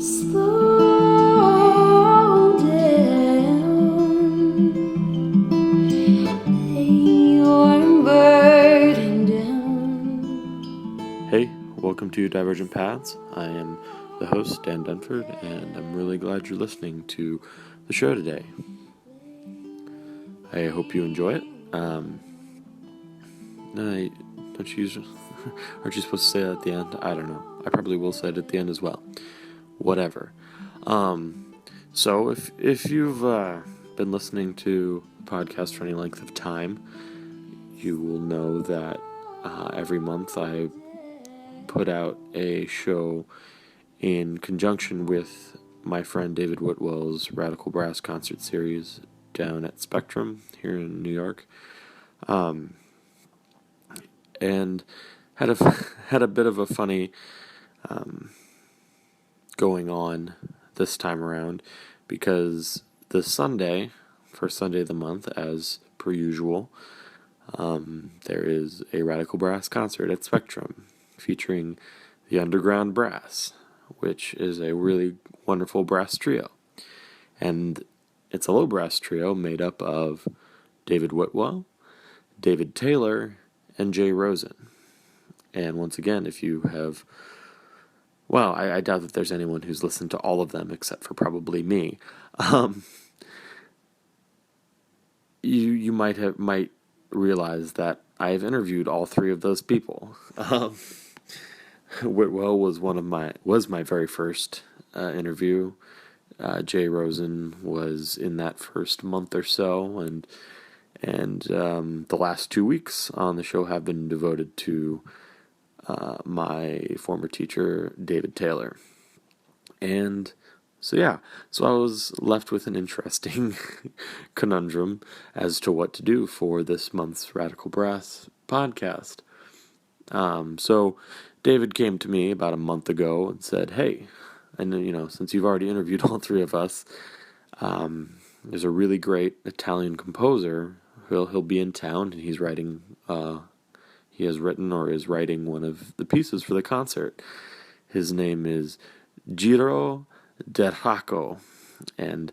Slow down, lay your burden down. Hey, welcome to Divergent Paths. I am the host, Dan Dunford, and I'm really glad you're listening to the show today. I hope you enjoy it. Don't you usually, aren't you supposed to say that at the end? I don't know. I probably will say it at the end as well. Whatever. So if you've been listening to the podcast for any length of time, you will know that every month I put out a show in conjunction with my friend David Whitwell's Radical Brass concert series down at Spectrum here in New York, and had a bit of a funny going on this time around, because this Sunday, first Sunday of the month, as per usual, there is a Radical Brass concert at Spectrum featuring the Underground Brass, which is a really wonderful brass trio. And it's a low brass trio made up of David Whitwell, David Taylor, and Jay Rosen. And once again, if you have... Well, I doubt that there's anyone who's listened to all of them except for probably me. You might realize that I've interviewed all three of those people. Whitwell was my very first interview. Jay Rosen was in that first month or so, and the last 2 weeks on the show have been devoted to my former teacher, David Taylor. And so I was left with an interesting conundrum as to what to do for this month's Radical Brass podcast. So David came to me about a month ago and said, hey, and since you've already interviewed all three of us, there's a really great Italian composer. He'll be in town, and he's writing... He has written or is writing one of the pieces for the concert. His name is Giro Deraco, and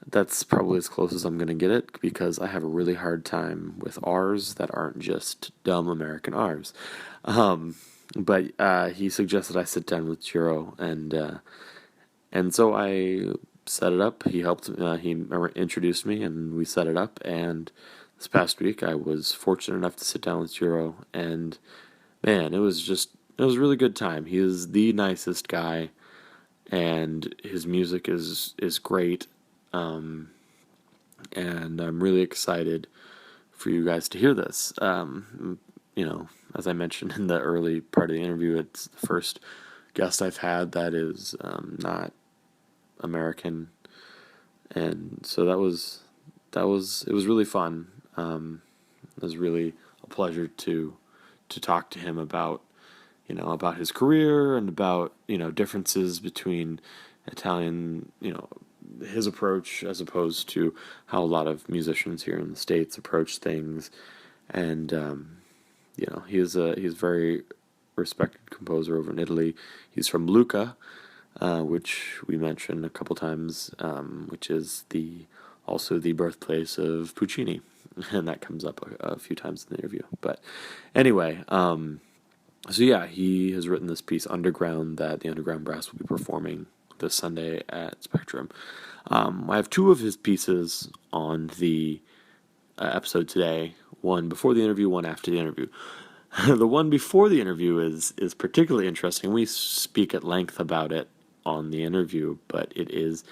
that's probably as close as I'm going to get it, because I have a really hard time with R's that aren't just dumb American R's. But he suggested I sit down with Giro, and so I set it up. He helped. He introduced me, and we set it up, and this past week, I was fortunate enough to sit down with Giro, and man, it was a really good time. He is the nicest guy, and his music is great, and I'm really excited for you guys to hear this. As I mentioned in the early part of the interview, it's the first guest I've had that is not American, and so it was really fun. It was really a pleasure to talk to him about his career and about, differences between Italian, his approach as opposed to how a lot of musicians here in the States approach things. And, he's a very respected composer over in Italy. He's from Lucca, which we mentioned a couple times, which is also the birthplace of Puccini. And that comes up a few times in the interview. But anyway, he has written this piece, Underground, that the Underground Brass will be performing this Sunday at Spectrum. I have two of his pieces on the episode today, one before the interview, one after the interview. The one before the interview is particularly interesting. We speak at length about it on the interview, but it is...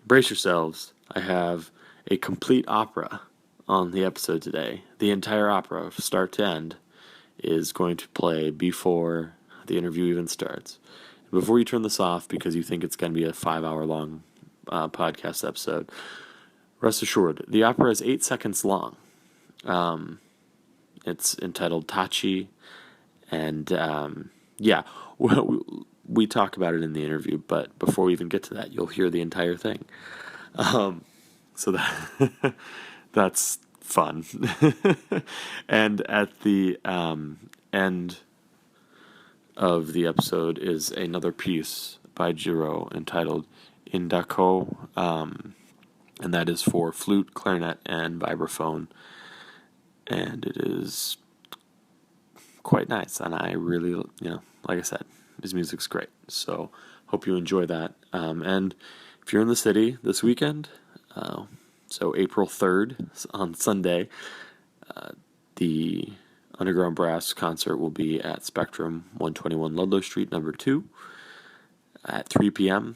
Brace yourselves. I have a complete opera on the episode today. The entire opera, start to end, is going to play before the interview even starts. Before you turn this off, because you think it's going to be a 5-hour-long podcast episode, rest assured, the opera is 8 seconds long. It's entitled TACI, and we talk about it in the interview, but before we even get to that, you'll hear the entire thing. So that's fun. And at the end of the episode is another piece by Giro entitled Indaco, and that is for flute, clarinet, and vibraphone. And it is quite nice, and I really, like I said, his music's great. So hope you enjoy that. And if you're in the city this weekend, so April 3rd on Sunday, the Underground Brass concert will be at Spectrum, 121 Ludlow Street, number 2, at 3 p.m.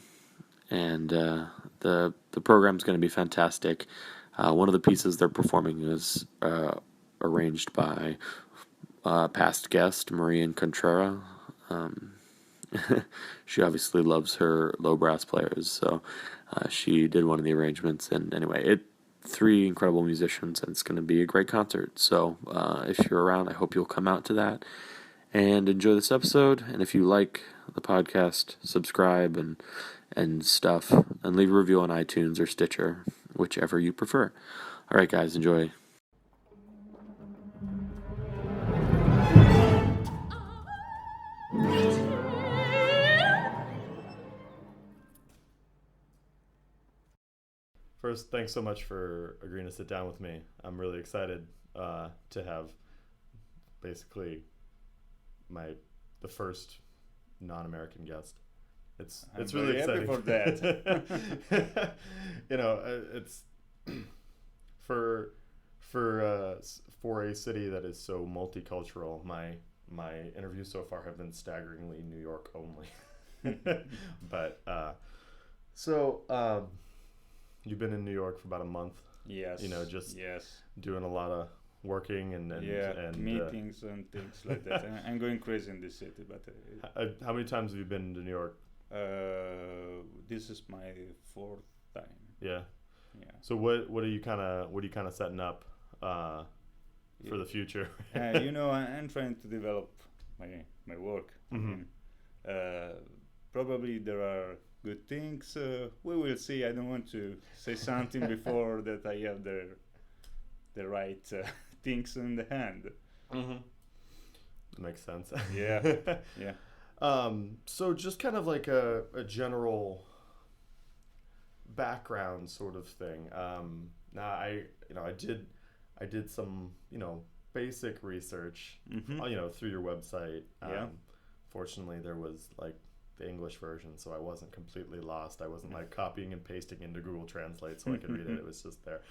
And the program's going to be fantastic. One of the pieces they're performing is arranged by past guest Marian Contreras. She obviously loves her low brass players, so she did one of the arrangements. And anyway, 3 incredible musicians, and it's going to be a great concert. So if you're around, I hope you'll come out to that and enjoy this episode. And if you like the podcast, subscribe and stuff, and leave a review on iTunes or Stitcher, whichever you prefer. All right, guys, enjoy. First, thanks so much for agreeing to sit down with me. I'm really excited to have basically the first non-American guest. It's really exciting. Happy for that. It's for a city that is so multicultural. My interviews so far have been staggeringly New York only. But you've been in New York for about a month. Yes. Yes. Doing a lot of working and meetings and things like that. I'm going crazy in this city, but how many times have you been to New York? This is my 4th time. Yeah. Yeah. So what are you kind of setting up for the future? I'm trying to develop my work. Mm-hmm. Probably there are good things. We will see. I don't want to say something before that I have the right things in the hand. Mm-hmm. Makes sense. Yeah. Yeah. So just kind of like a general background sort of thing. Now I did some basic research, Mm-hmm. through your website. Yeah. Fortunately, there was like the English version, so I wasn't completely lost. I wasn't like copying and pasting into Google Translate so I could read it. It was just there.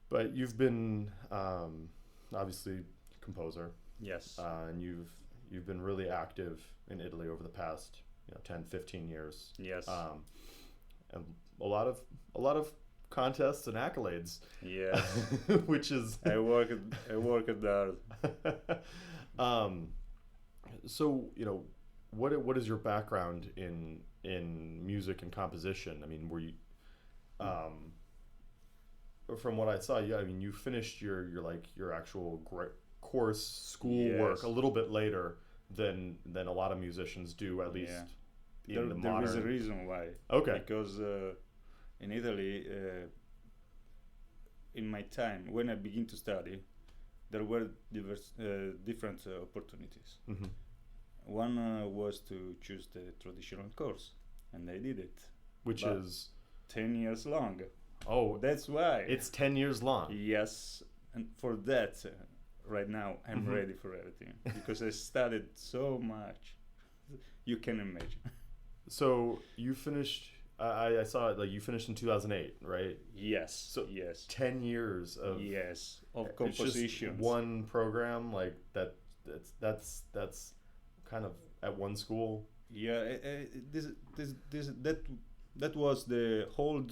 But you've been obviously composer. Yes. And you've been really active in Italy over the past 10, 15 years. Yes. And a lot of contests and accolades. Yeah. Which is I work at hard. So what is your background in music and composition? I mean, were you from what I saw, you finished your actual course schoolwork a little bit later than a lot of musicians do, at least in the modern. There is a reason why. Okay. Because in Italy, in my time when I began to study, there were different opportunities. Mm-hmm. One was to choose the traditional course, and I did it. Which is 10 years long. Oh, That's why. it's 10 years long. Yes, and for that, right now I'm Mm-hmm. ready for everything because I studied so much. You can imagine. So you finished. I saw it. Like you finished in 2008, right? Yes. So yes. 10 years of Of it's composition. just one program like that. That's kind of at one school. Yeah. That was the whole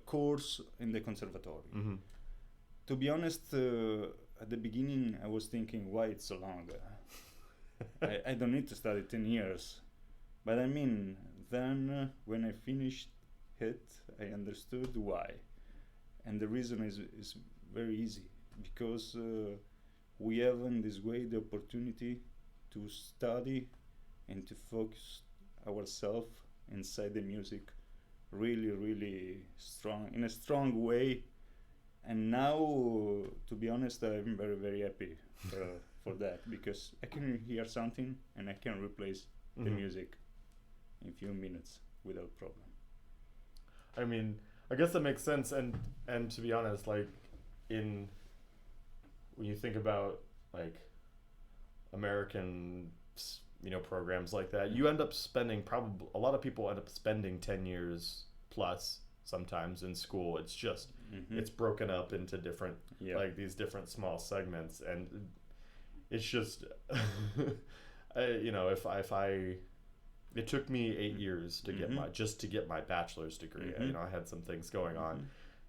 course in the conservatory. Mm-hmm. To be honest, at the beginning I was thinking, why it's so long? I don't need to study 10 years. But I mean, then when I finished it, I understood why. And the reason is very easy. Because we have in this way the opportunity to study and to focus ourselves inside the music really, really strong, in a strong way. And now, to be honest, I'm very, very happy for that, because I can hear something and I can replace the music in few minutes without problem. I mean, I guess that makes sense, and to be honest, like when you think about like American, programs like that, you end up spending probably a lot of people end up spending 10 years plus sometimes in school. It's just it's broken up into different like these different small segments, and it's just if I it took me 8 years to get my bachelor's degree. I had some things going on,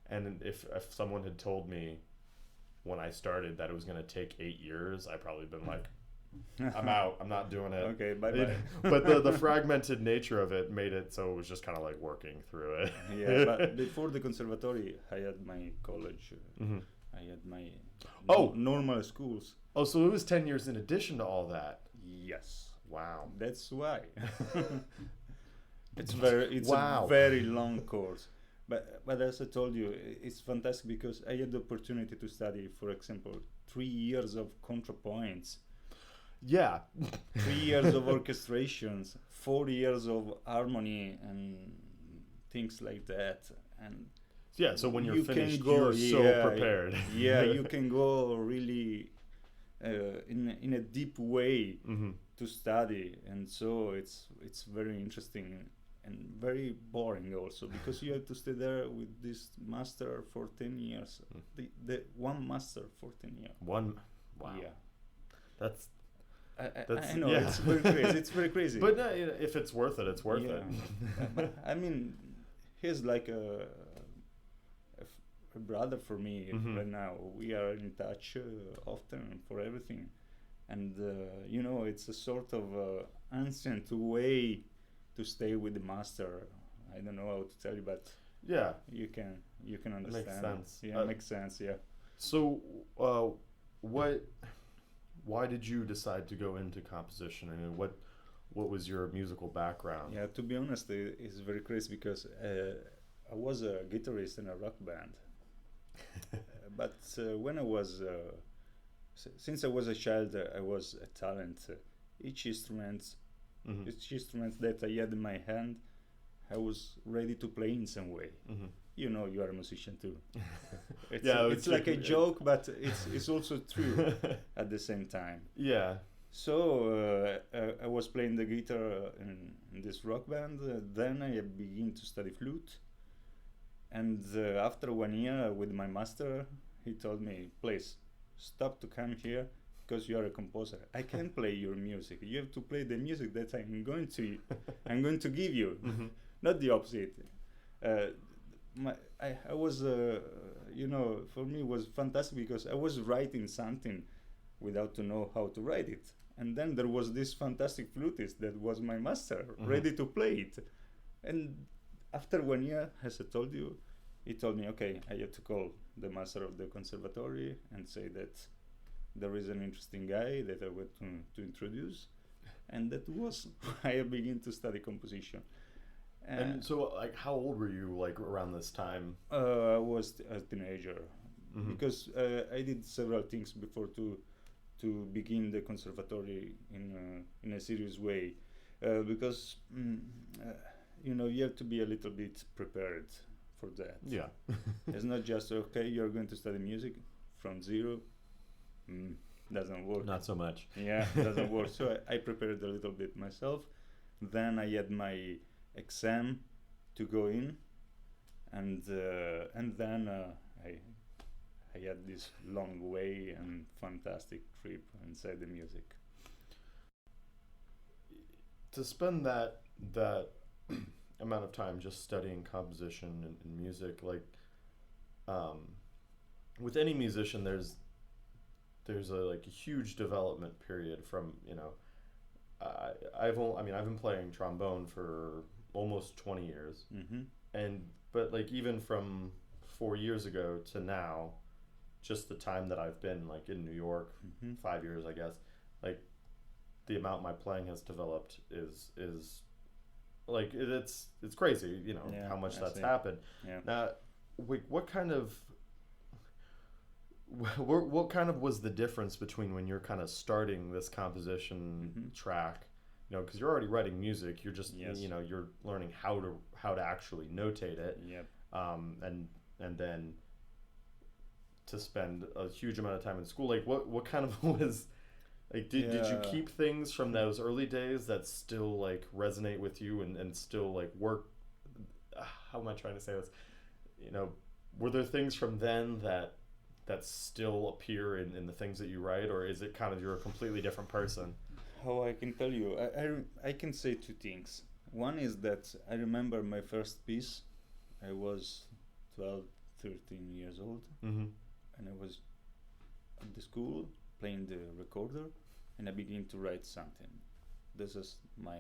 and if someone had told me when I started that it was going to take 8 years, I probably been like, I'm out. I'm not doing it. Okay, bye-bye. But the fragmented nature of it made it so it was just kind of like working through it. Yeah, but before the conservatory, I had my college. I had my normal schools. Oh, so it was 10 years in addition to all that. Yes. Wow. That's why. It's a very long course. But as I told you, it's fantastic because I had the opportunity to study, for example, 3 years of contrapoints. Yeah. 3 years of orchestrations, 4 years of harmony and things like that. And yeah, so when you're finished, you're so prepared. Yeah, you can go really in a deep way to study, and so it's very interesting and very boring also, because you have to stay there with this master for 10 years. The one master for 10 years. Wow. Yeah. That's I know, it's very crazy. It's very crazy. But if it's worth it, it's worth it. I mean, he's like a brother for me right now. We are in touch often for everything, and it's a sort of ancient way to stay with the master. I don't know how to tell you, but yeah, you can understand. Makes sense. Yeah, makes sense. Yeah. So, why did you decide to go into composition? I mean, what was your musical background? Yeah, to be honest, it's very crazy because I was a guitarist in a rock band. But when I was, since I was a child, I was a talent. Each instrument that I had in my hand, I was ready to play in some way. You know, you are a musician too. It's like a joke, but it's also true at the same time. Yeah. So I was playing the guitar in this rock band. Then I began to study flute. And after 1 year with my master, he told me, please, stop to come here because you are a composer. I can't play your music. You have to play the music that I'm going to give you, not the opposite. I was, for me it was fantastic because I was writing something without to know how to write it. And then there was this fantastic flutist that was my master, ready to play it. And after 1 year, as I told you, he told me, okay, I have to call the master of the conservatory and say that there is an interesting guy that I want to introduce. And that was why I began to study composition. And so, like, how old were you, like, around this time? I was a teenager, because I did several things before to begin the conservatory in a serious way, because you have to be a little bit prepared for that. Yeah. It's not just, okay, you're going to study music from zero. Doesn't work. Not so much. Yeah, doesn't work. So I prepared a little bit myself. Then I had my exam to go in, and then I had this long way and fantastic trip inside the music. To spend that amount of time just studying composition and music, like with any musician, there's a huge development period from I've been playing trombone for almost 20 years, but like even from 4 years ago to now, just the time that I've been like in New York, 5 years I guess, like the amount my playing has developed is like it's crazy, how much that's happened. Yeah. Now, what kind of what kind of was the difference between when you're kind of starting this composition track, you know, because you're already writing music, you're just Yes. you know, you're learning how to actually notate it, Yep. and then to spend a huge amount of time in school, like what kind of was like did you Yeah. keep things from those early days that still like resonate with you and still like work? How am I trying to say this? You know, were there things from then that still appear in the things that you write, or is it kind of you're a completely different person? How I can tell you, I can say two things. One is that I remember my first piece. I was 12, 13 years old, Mm-hmm. and I was at the school playing the recorder, and I began to write something. This is my.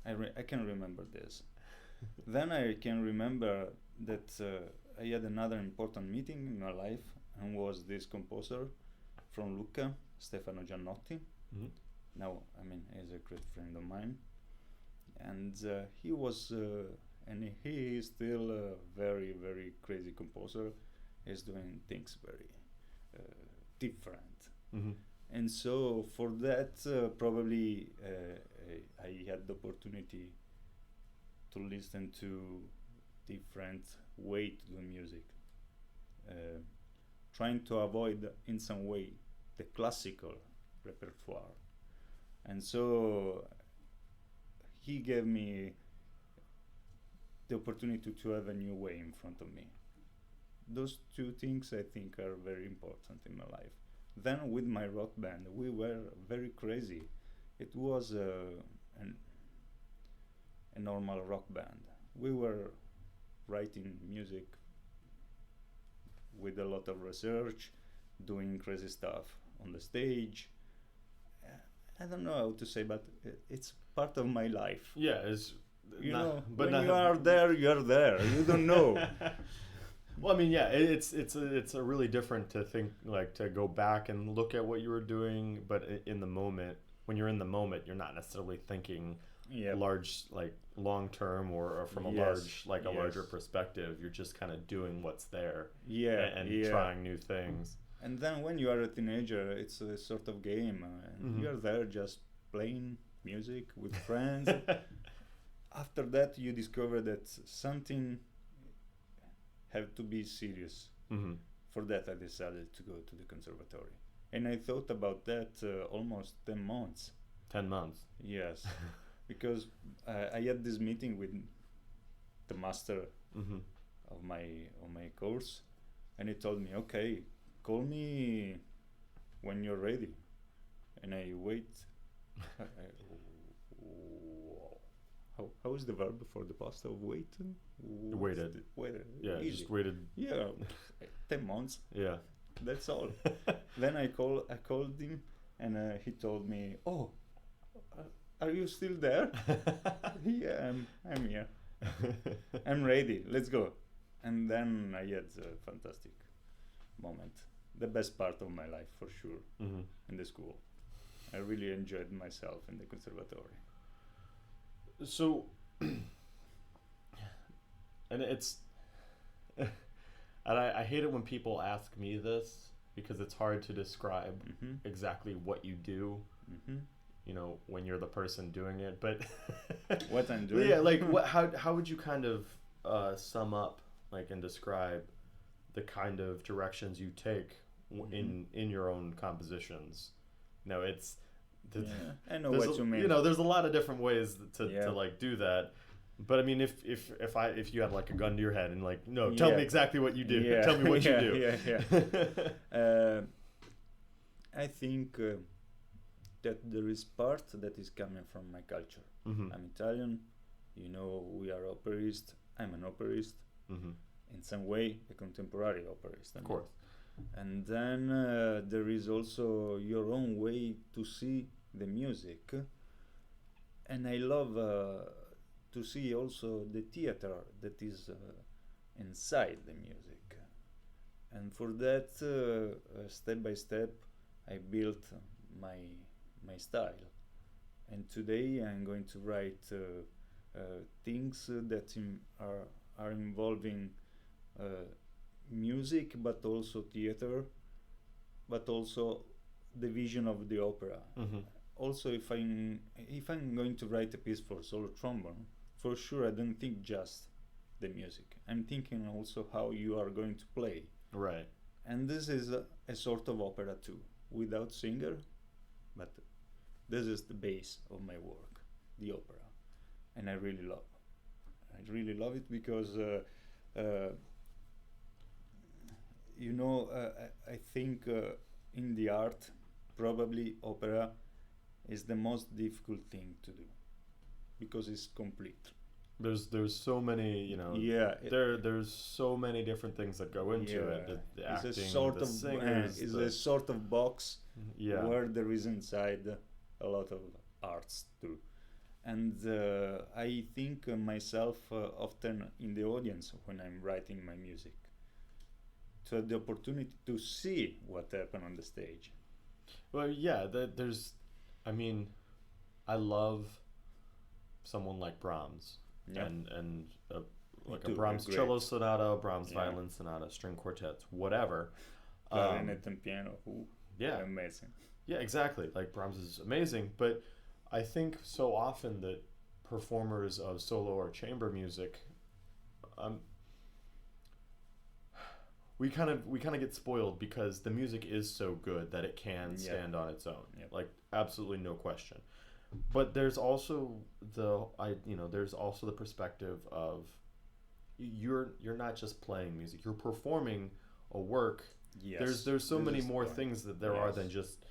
I can remember this. Then I can remember that I had another important meeting in my life, and was this composer from Lucca, Stefano Giannotti. Mm-hmm. Now, I mean, he's a great friend of mine, and he was, and he is still a very, very crazy composer. He's doing things very different, Mm-hmm. and so for that, probably I had the opportunity to listen to different way to do music, trying to avoid in some way the classical repertoire. And so he gave me the opportunity to have a new way in front of me. Those two things I think are very important in my life. Then with my rock band, we were very crazy. It was a normal rock band. We were writing music with a lot of research, doing crazy stuff on the stage. I don't know how to say, but it's part of my life. Yeah, it's You not- know, but when not- you are there, you're there. You don't know. Well, I mean, yeah, it's a really different to think like to go back and look at what you were doing, but in the moment, when you're in the moment, you're not necessarily thinking Yeah. large, like long term or from a Yes, large, like a larger yes. perspective. You're just kind of doing what's there Yeah, and yeah. trying new things. And then when you are a teenager, it's a sort of game, and Mhm. you're there just playing music with friends. After that, you discover that something have to be serious. Mm-hmm. For that, I decided to go to the conservatory, and I thought about that almost 10 months. 10 months. Yes, because I had this meeting with the master Mm-hmm. of my course, and he told me, "Okay, call me when you're ready," and I wait. How is the verb for the past of wait? Waited. Waited. Yeah, Easy. just waited. Yeah, 10 months. Yeah. That's all. Then I called him, and he told me, "Oh, are you still there?" Yeah, I'm here. I'm ready. Let's go. And then I had a fantastic moment. The best part of my life, for sure, Mm-hmm. in the school. I really enjoyed myself in the conservatory. So, and it's, and I hate it when people ask me this because it's hard to describe Mm-hmm. exactly what you do, Mm-hmm. you know, when you're the person doing it. But What I'm doing? yeah, like how would you kind of sum up like and describe the kind of directions you take in your own compositions? No, it's Yeah, I know there's what a- you mean. You know, there's a lot of different ways Yeah. to like do that. But I mean, if you had like a gun to your head and like, no, tell me Yeah. exactly what you do. Yeah. Tell me what Yeah, you do. yeah. I think that there is part that is coming from my culture. Mm-hmm. I'm Italian. You know, we are operist. I'm an operist. Mm-hmm. In some way, a contemporary operist. Of course. And then there is also your own way to see the music. And I love to see also the theater that is inside the music. And for that, step by step, I built my style. And today I'm going to write things that are involving music, but also theater, but also the vision of the opera. Also, if I'm going to write a piece for solo trombone, for sure I don't think just the music. I'm thinking also how you are going to play. Right. And this is a sort of opera too, without singer, but this is the base of my work, the opera, and I really love it because I think in the art, probably opera is the most difficult thing to do because it's complete. There's so many, Yeah, there's so many different things that go into it. The acting, it's a sort the of singers, it's a sort of box yeah. where there is inside a lot of arts too. And I think myself often in the audience when I'm writing my music, to have the opportunity to see what happened on the stage. Well, yeah, I love someone like Brahms. Yeah. And like a too, Brahms they're cello great. sonata, Brahms Yeah. violin sonata, string quartets, whatever. Clarinet and piano, Yeah. amazing. Yeah, exactly. Like Brahms is amazing, but I think so often that performers of solo or chamber music, we kind of get spoiled because the music is so good that it can stand on its own. Yep. Like absolutely no question. But there's also there's also the perspective of you're not just playing music, you're performing a work. Yes. There's so This many is the more point. things that there are Yes. than just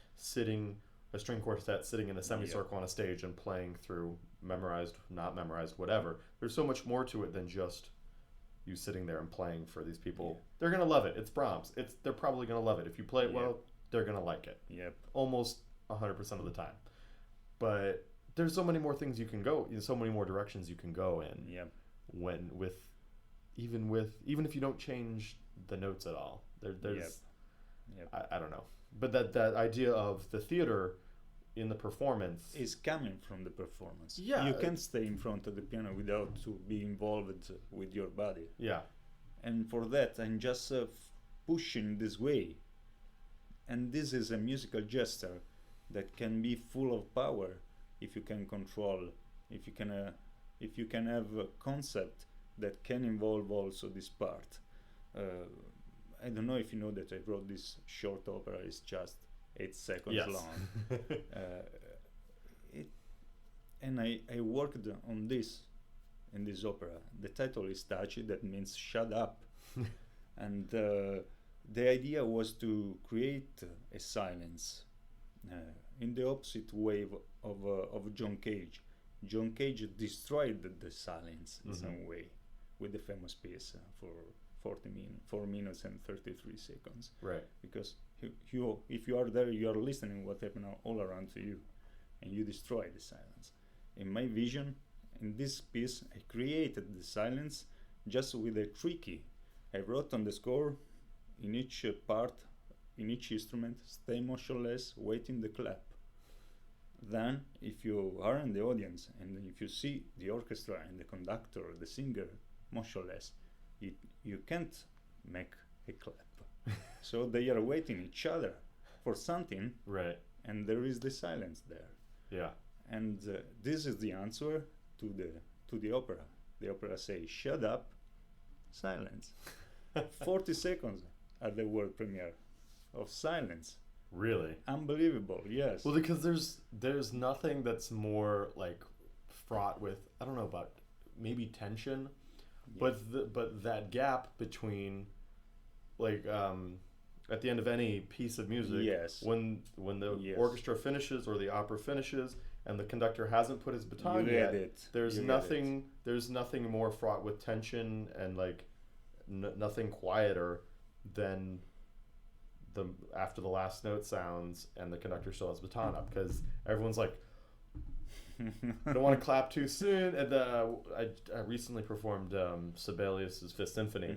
a string quartet sitting in a semicircle on a stage and playing through memorized, not memorized, whatever. There's so much more to it than just you sitting there and playing for these people. Yeah. They're gonna love it. It's Brahms. They're probably gonna love it. If you play it Yeah. well, they're gonna like it. Yep. Almost 100% of the time. But there's so many more things you can go, so many more directions you can go in. Yep. Even if you don't change the notes at all, there's Yep. I don't know, but that idea of the theater in the performance Is coming from the performance. Yeah. You can't stay in front of the piano without to be involved with your body. yeah, And for that, I'm just pushing this way. And this is a musical gesture that can be full of power if you can control, if you can have a concept that can involve also this part. I don't know if you know that I wrote this short opera. It's just 8 seconds yes. long. And I worked on this in this opera. The title is TACI, that means shut up. And the idea was to create a silence in the opposite way of John Cage. John Cage destroyed the silence in some way with the famous piece for 4 minutes and 33 seconds. right, Because if you are there, you are listening what happened all around to you, and you destroy the silence. In my vision, in this piece, I created the silence just with a tricky. I wrote on the score, in each part, in each instrument, stay motionless, waiting the clap. Then, if you are in the audience and if you see the orchestra and the conductor, the singer, motionless, you can't make a clap. So they are waiting each other for something, right, and there is the silence there. yeah, And this is the answer to the opera. The opera says, "Shut up, silence." 40 seconds at the world premiere of silence. really. Unbelievable, yes. Well, because there's nothing that's more like fraught with, I don't know about maybe tension, but that gap between like at the end of any piece of music, Yes. when the Yes. orchestra finishes or the opera finishes and the conductor hasn't put his baton You yet, get it. there's You get nothing more fraught with tension and like nothing quieter than after the last note sounds and the conductor still has baton up, because everyone's like, I don't want to clap too soon. And I recently performed Sibelius's Fifth Symphony,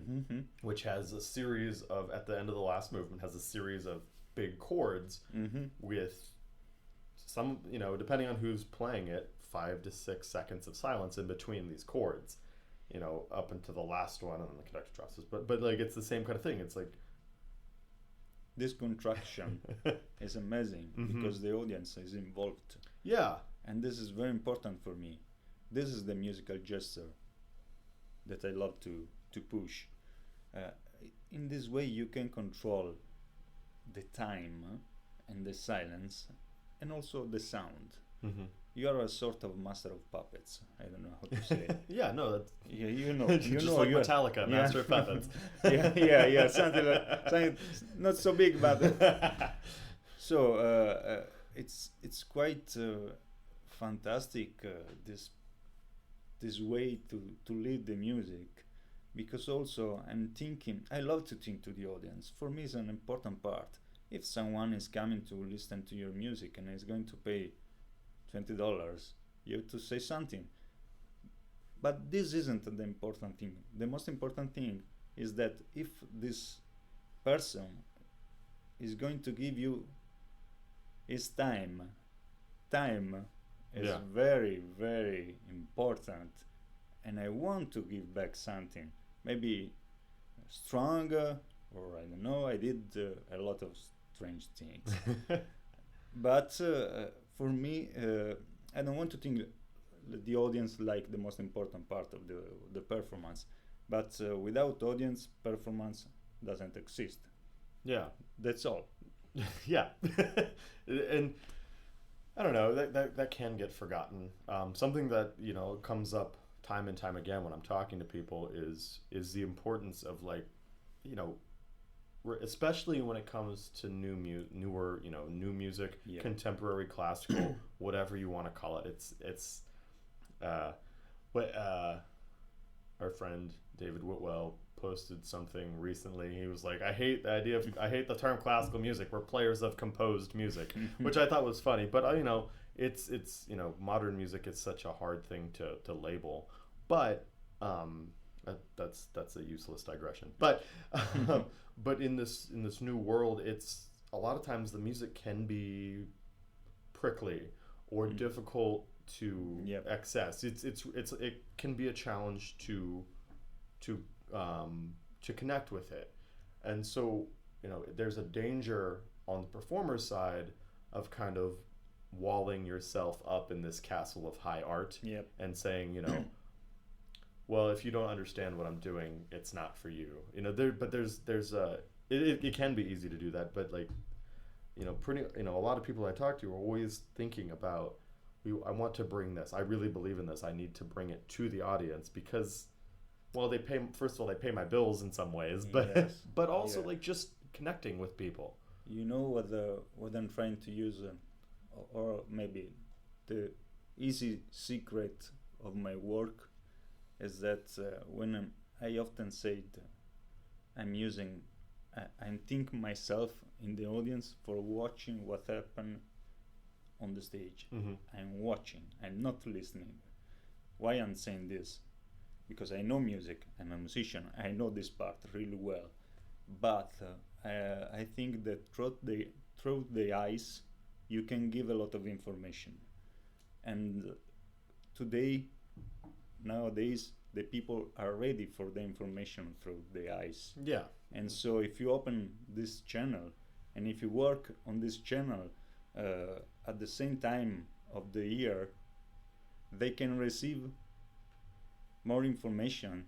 which has a series of, at the end of the last movement, has a series of big chords with some, depending on who's playing it, 5 to 6 seconds of silence in between these chords. you know, up into the last one, and then the conductor drops this. But like it's the same kind of thing. It's like This contraction is amazing because the audience is involved. Yeah. And this is very important for me. This is the musical gesture that I love to push. In this way, you can control the time and the silence and also the sound. You are a sort of master of puppets. I don't know how to say it. Yeah, no, that's Yeah, you know, just like Metallica, Master of Puppets. yeah, something not so big, but so it's quite fantastic this way to lead the music, because also I love to think to the audience. For me, it's an important part. If someone is coming to listen to your music and is going to pay $20, you have to say something. But this isn't the important thing. The most important thing is that if this person is going to give you his time is very, very important, and I want to give back something, maybe stronger, or I don't know, I did a lot of strange things. But for me, I don't want to think the audience like the most important part of the performance, but without audience, performance doesn't exist. Yeah, that's all. Yeah. And I don't know, that can get forgotten. Something that, you know, comes up time and time again when I'm talking to people is the importance of, like, you know, especially when it comes to newer, you know, new music, contemporary, classical, whatever you want to call it. It's what our friend David Whitwell posted something recently. He was like, I hate the term classical music. We're players of composed music, which I thought was funny. But you know, it's you know, modern music is such a hard thing to label. But that's a useless digression. But but in this new world, it's a lot of times the music can be prickly or difficult to access. It can be a challenge to connect with it, and so, you know, there's a danger on the performer's side of kind of walling yourself up in this castle of high art and saying, you know, well, if you don't understand what I'm doing, it's not for you. You know, it can be easy to do that, but, like, you know, a lot of people I talk to are always thinking about, I want to bring this. I really believe in this. I need to bring it to the audience because, well, first of all, they pay my bills in some ways, but but also like just connecting with people. You know what I'm trying to use, or maybe the easy secret of my work is that when I often say I'm thinking myself in the audience for watching what happened on the stage. I'm watching, I'm not listening. Why I'm saying this? Because I know music, I'm a musician, I know this part really well, but I think that through the eyes you can give a lot of information, and nowadays the people are ready for the information through the eyes. And so if you open this channel and if you work on this channel at the same time of the year, they can receive more information,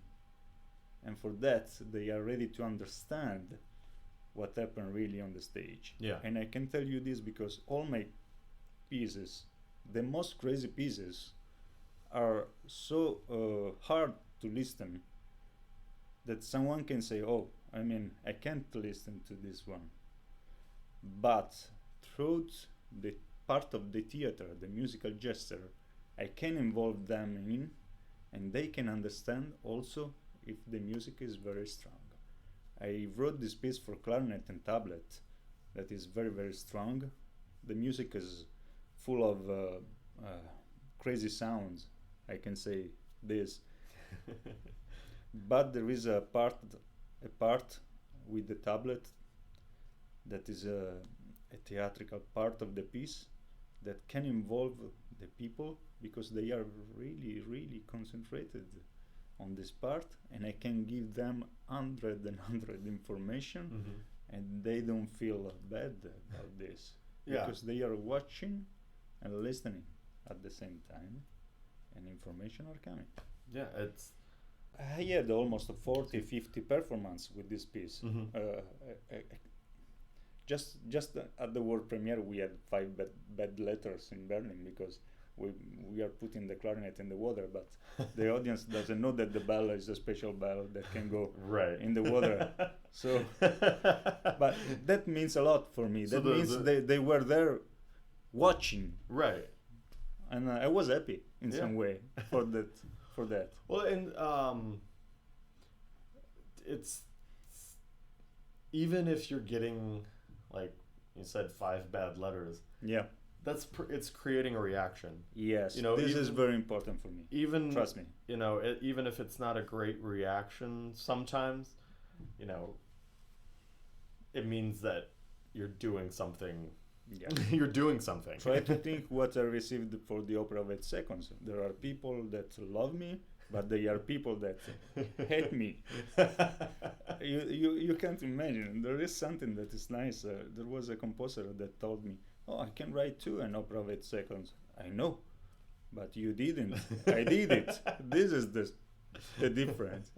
and for that they are ready to understand what happened really on the stage. And I can tell you this because all my pieces, the most crazy pieces, are so hard to listen that someone can say, oh, I mean, I can't listen to this one. But through the part of the theater, the musical gesture, I can involve them in, and they can understand also if the music is very strong. I wrote this piece for clarinet and tablet that is very, very strong. The music is full of crazy sounds, I can say this. But there is a part with the tablet that is a theatrical part of the piece that can involve the people because they are really, really concentrated on this part, and I can give them 100 information, and they don't feel bad about this because they are watching and listening at the same time, and information are coming. Yeah, it's I had almost 40-50 performance with this piece. Just at the world premiere, we had 5 bad letters in Berlin because we are putting the clarinet in the water, but the audience doesn't know that the bell is a special bell that can go right in the water. So, but that means a lot for me. So that means they were there watching, right, and I was happy in some way for that. Well, and it's even if you're getting, like you said, 5 bad letters. Yeah. It's creating a reaction. Yes, you know, this is very important for me. Even trust me. You know, even if it's not a great reaction, sometimes, you know, it means that you're doing something. Yeah. You're doing something. Try to think what I received for the opera of 8 seconds. There are people that love me, but there are people that hate me. You can't imagine. There is something that is nice. There was a composer that told me, "Oh, I can write too an opera of 8 seconds." I know, but you didn't. I did it. This is the difference,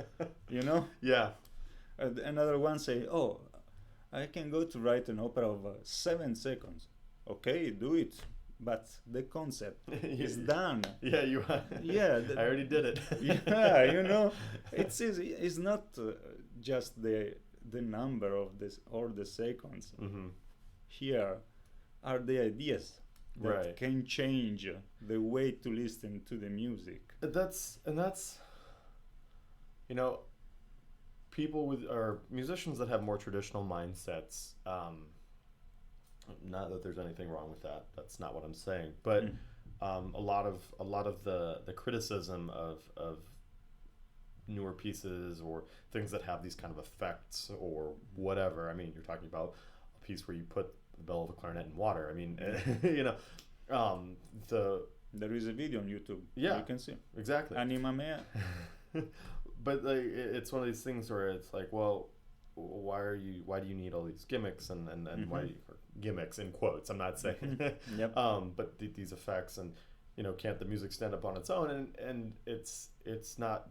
you know? Yeah. Another one say, "Oh, I can go to write an opera of 7 seconds." Okay, do it. But the concept is done. Yeah, you. Yeah, I already did it. Yeah, you know, it's not just the number of this or the seconds. Here are the ideas that can change the way to listen to the music. That's you know, people with or musicians that have more traditional mindsets. Not that there's anything wrong with that. That's not what I'm saying. But a lot of the criticism of newer pieces or things that have these kind of effects or whatever. I mean, you're talking about a piece where you put the bell of a clarinet in water. I mean, you know, there is a video on YouTube. Yeah, you can see exactly. Anima mea. But like, it's one of these things where it's like, well, why do you need all these gimmicks and why or gimmicks in quotes? I'm not saying Yep. But these effects, and you know, can't the music stand up on its own? And it's not,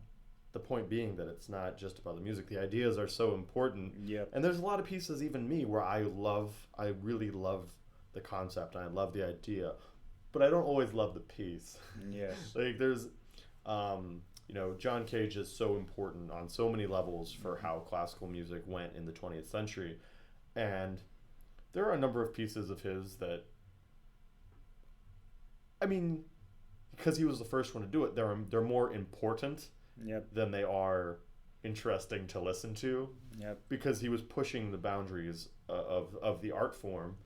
the point being that it's not just about the music. The ideas are so important. Yep. And there's a lot of pieces, even me, where I really love the concept and I love the idea, but I don't always love the piece. Yes. Like there's you know, John Cage is so important on so many levels for how classical music went in the 20th century. And there are a number of pieces of his that, I mean, because he was the first one to do it, they're more important than they are interesting to listen to. Yep. Because he was pushing the boundaries of the art form.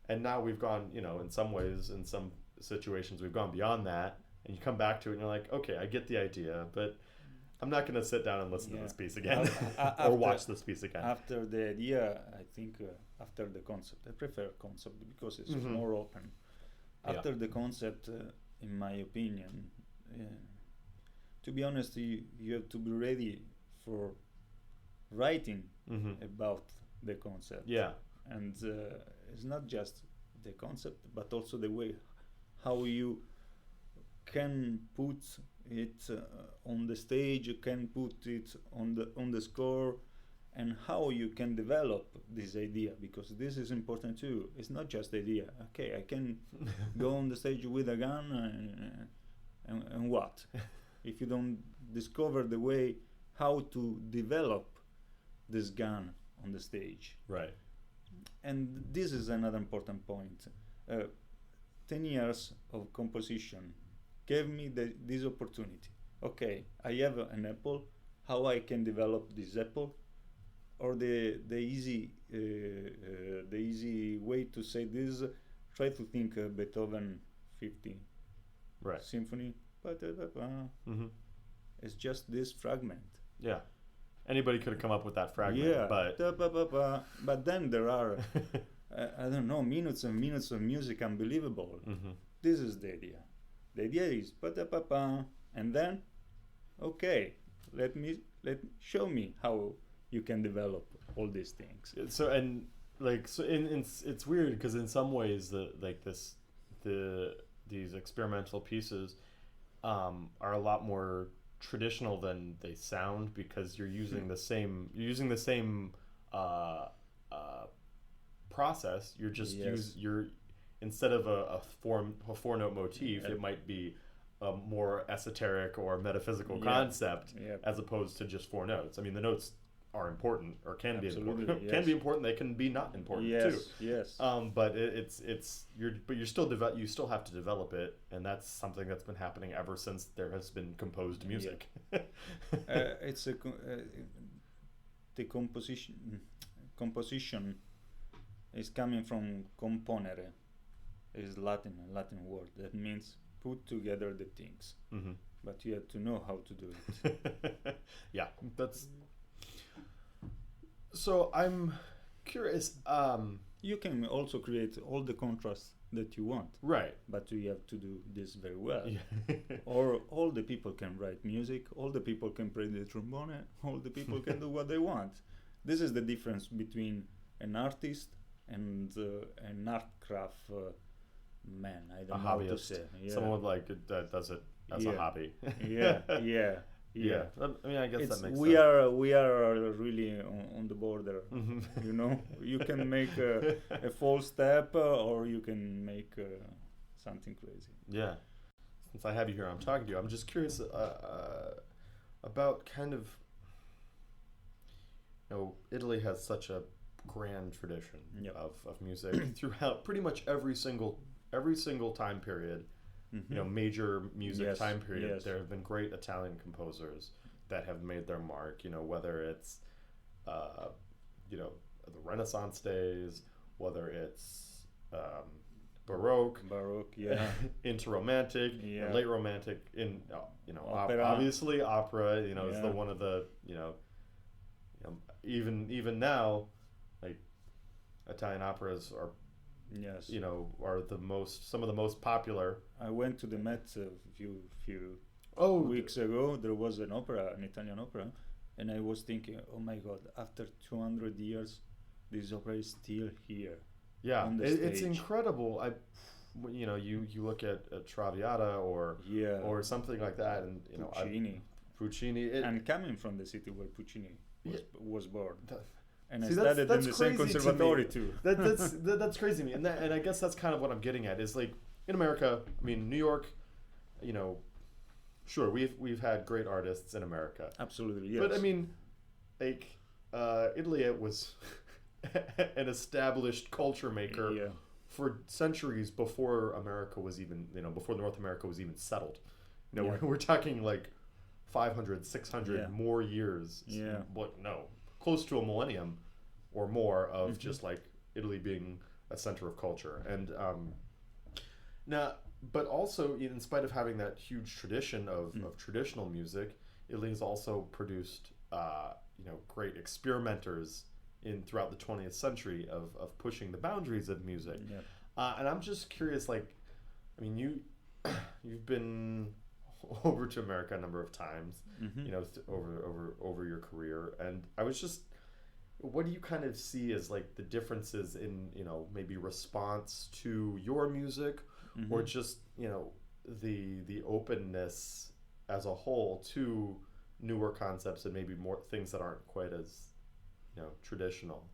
And now we've gone, you know, in some ways, in some situations, we've gone beyond that. And you come back to it and you're like, okay, I get the idea, but I'm not going to sit down and listen to this piece again or watch this piece again. After the idea, I think after the concept, I prefer concept because it's more open. After the concept, in my opinion, to be honest, you have to be ready for writing about the concept. Yeah. And it's not just the concept, but also the way how you can put it on the stage, you can put it on the score, and how you can develop this idea, because this is important too. It's not just the idea. Okay, I can go on the stage with a gun and what? If you don't discover the way how to develop this gun on the stage. Right. And this is another important point. 10 years of composition gave me this opportunity. Okay, I have an apple. How I can develop this apple? Or the easy way to say this, try to think Beethoven 50 symphony. It's just this fragment. Yeah. Anybody could have come up with that fragment. Yeah. But then there are, I don't know, minutes and minutes of music, unbelievable. This is the idea. The idea is and then okay, let show me how you can develop all these things. So and like so in it's weird because in some ways these experimental pieces are a lot more traditional than they sound because you're using the same process. You're just you're instead of a four note motif, it might be a more esoteric or metaphysical concept as opposed to just four notes. I mean, the notes are important or can be important. Can be important. They can be not important too. Yes. But you still have to develop it, and that's something that's been happening ever since there has been composed music. It's the composition is coming from componere. Is Latin word that means put together the things. Mm-hmm. But you have to know how to do it. Yeah, that's. So I'm curious. You can also create all the contrasts that you want, Right. but you have to do this very well. Yeah. Or all the people can write music, all the people can play the trombone, all the people can do what they want. This is the difference between an artist and an art craft man. I don't know how to say. Yeah. Someone that does it as a hobby. yeah. Yeah. I mean, I guess that makes we sense. We are really on the border. Mhm. You know, you can make a false step or you can make something crazy. Yeah. Since I have you here, I'm talking to you. I'm just curious about kind of, Italy has such a grand tradition of music throughout pretty much every single time period. Mm-hmm. Major music time period. Yes. There have been great Italian composers that have made their mark. Whether it's, the Renaissance days, whether it's Baroque, yeah, into Romantic, Yeah. late Romantic, Opera. obviously opera. Is the one of the even now, like Italian operas are. Yes. Are some of the most popular. I went to the Met a few weeks ago. There was an Italian opera, and I was thinking, oh my God, after 200 years, this opera is still here. Yeah, on the it's stage. incredible. You look at Traviata or something like that, and Puccini, and coming from the city where Puccini was born. And See, I studied in the same crazy to conservatory me. too. That's crazy to me, and I guess that's kind of what I'm getting at. Is like in America, I mean New York, sure we've had great artists in America, Absolutely, yes. but I mean, like Italy, it was an established culture maker for centuries before America was even before North America was even settled. We're talking like 500, 600 more years. Yeah. Close to a millennium or more of just like Italy being a center of culture. And now, but also in spite of having that huge tradition of traditional music, Italy has also produced great experimenters throughout the 20th century of pushing the boundaries of music. And I'm just curious, you've been over to America a number of times, over your career, and I was just, what do you kind of see as like the differences in maybe response to your music, or just the openness as a whole to newer concepts and maybe more things that aren't quite as traditional,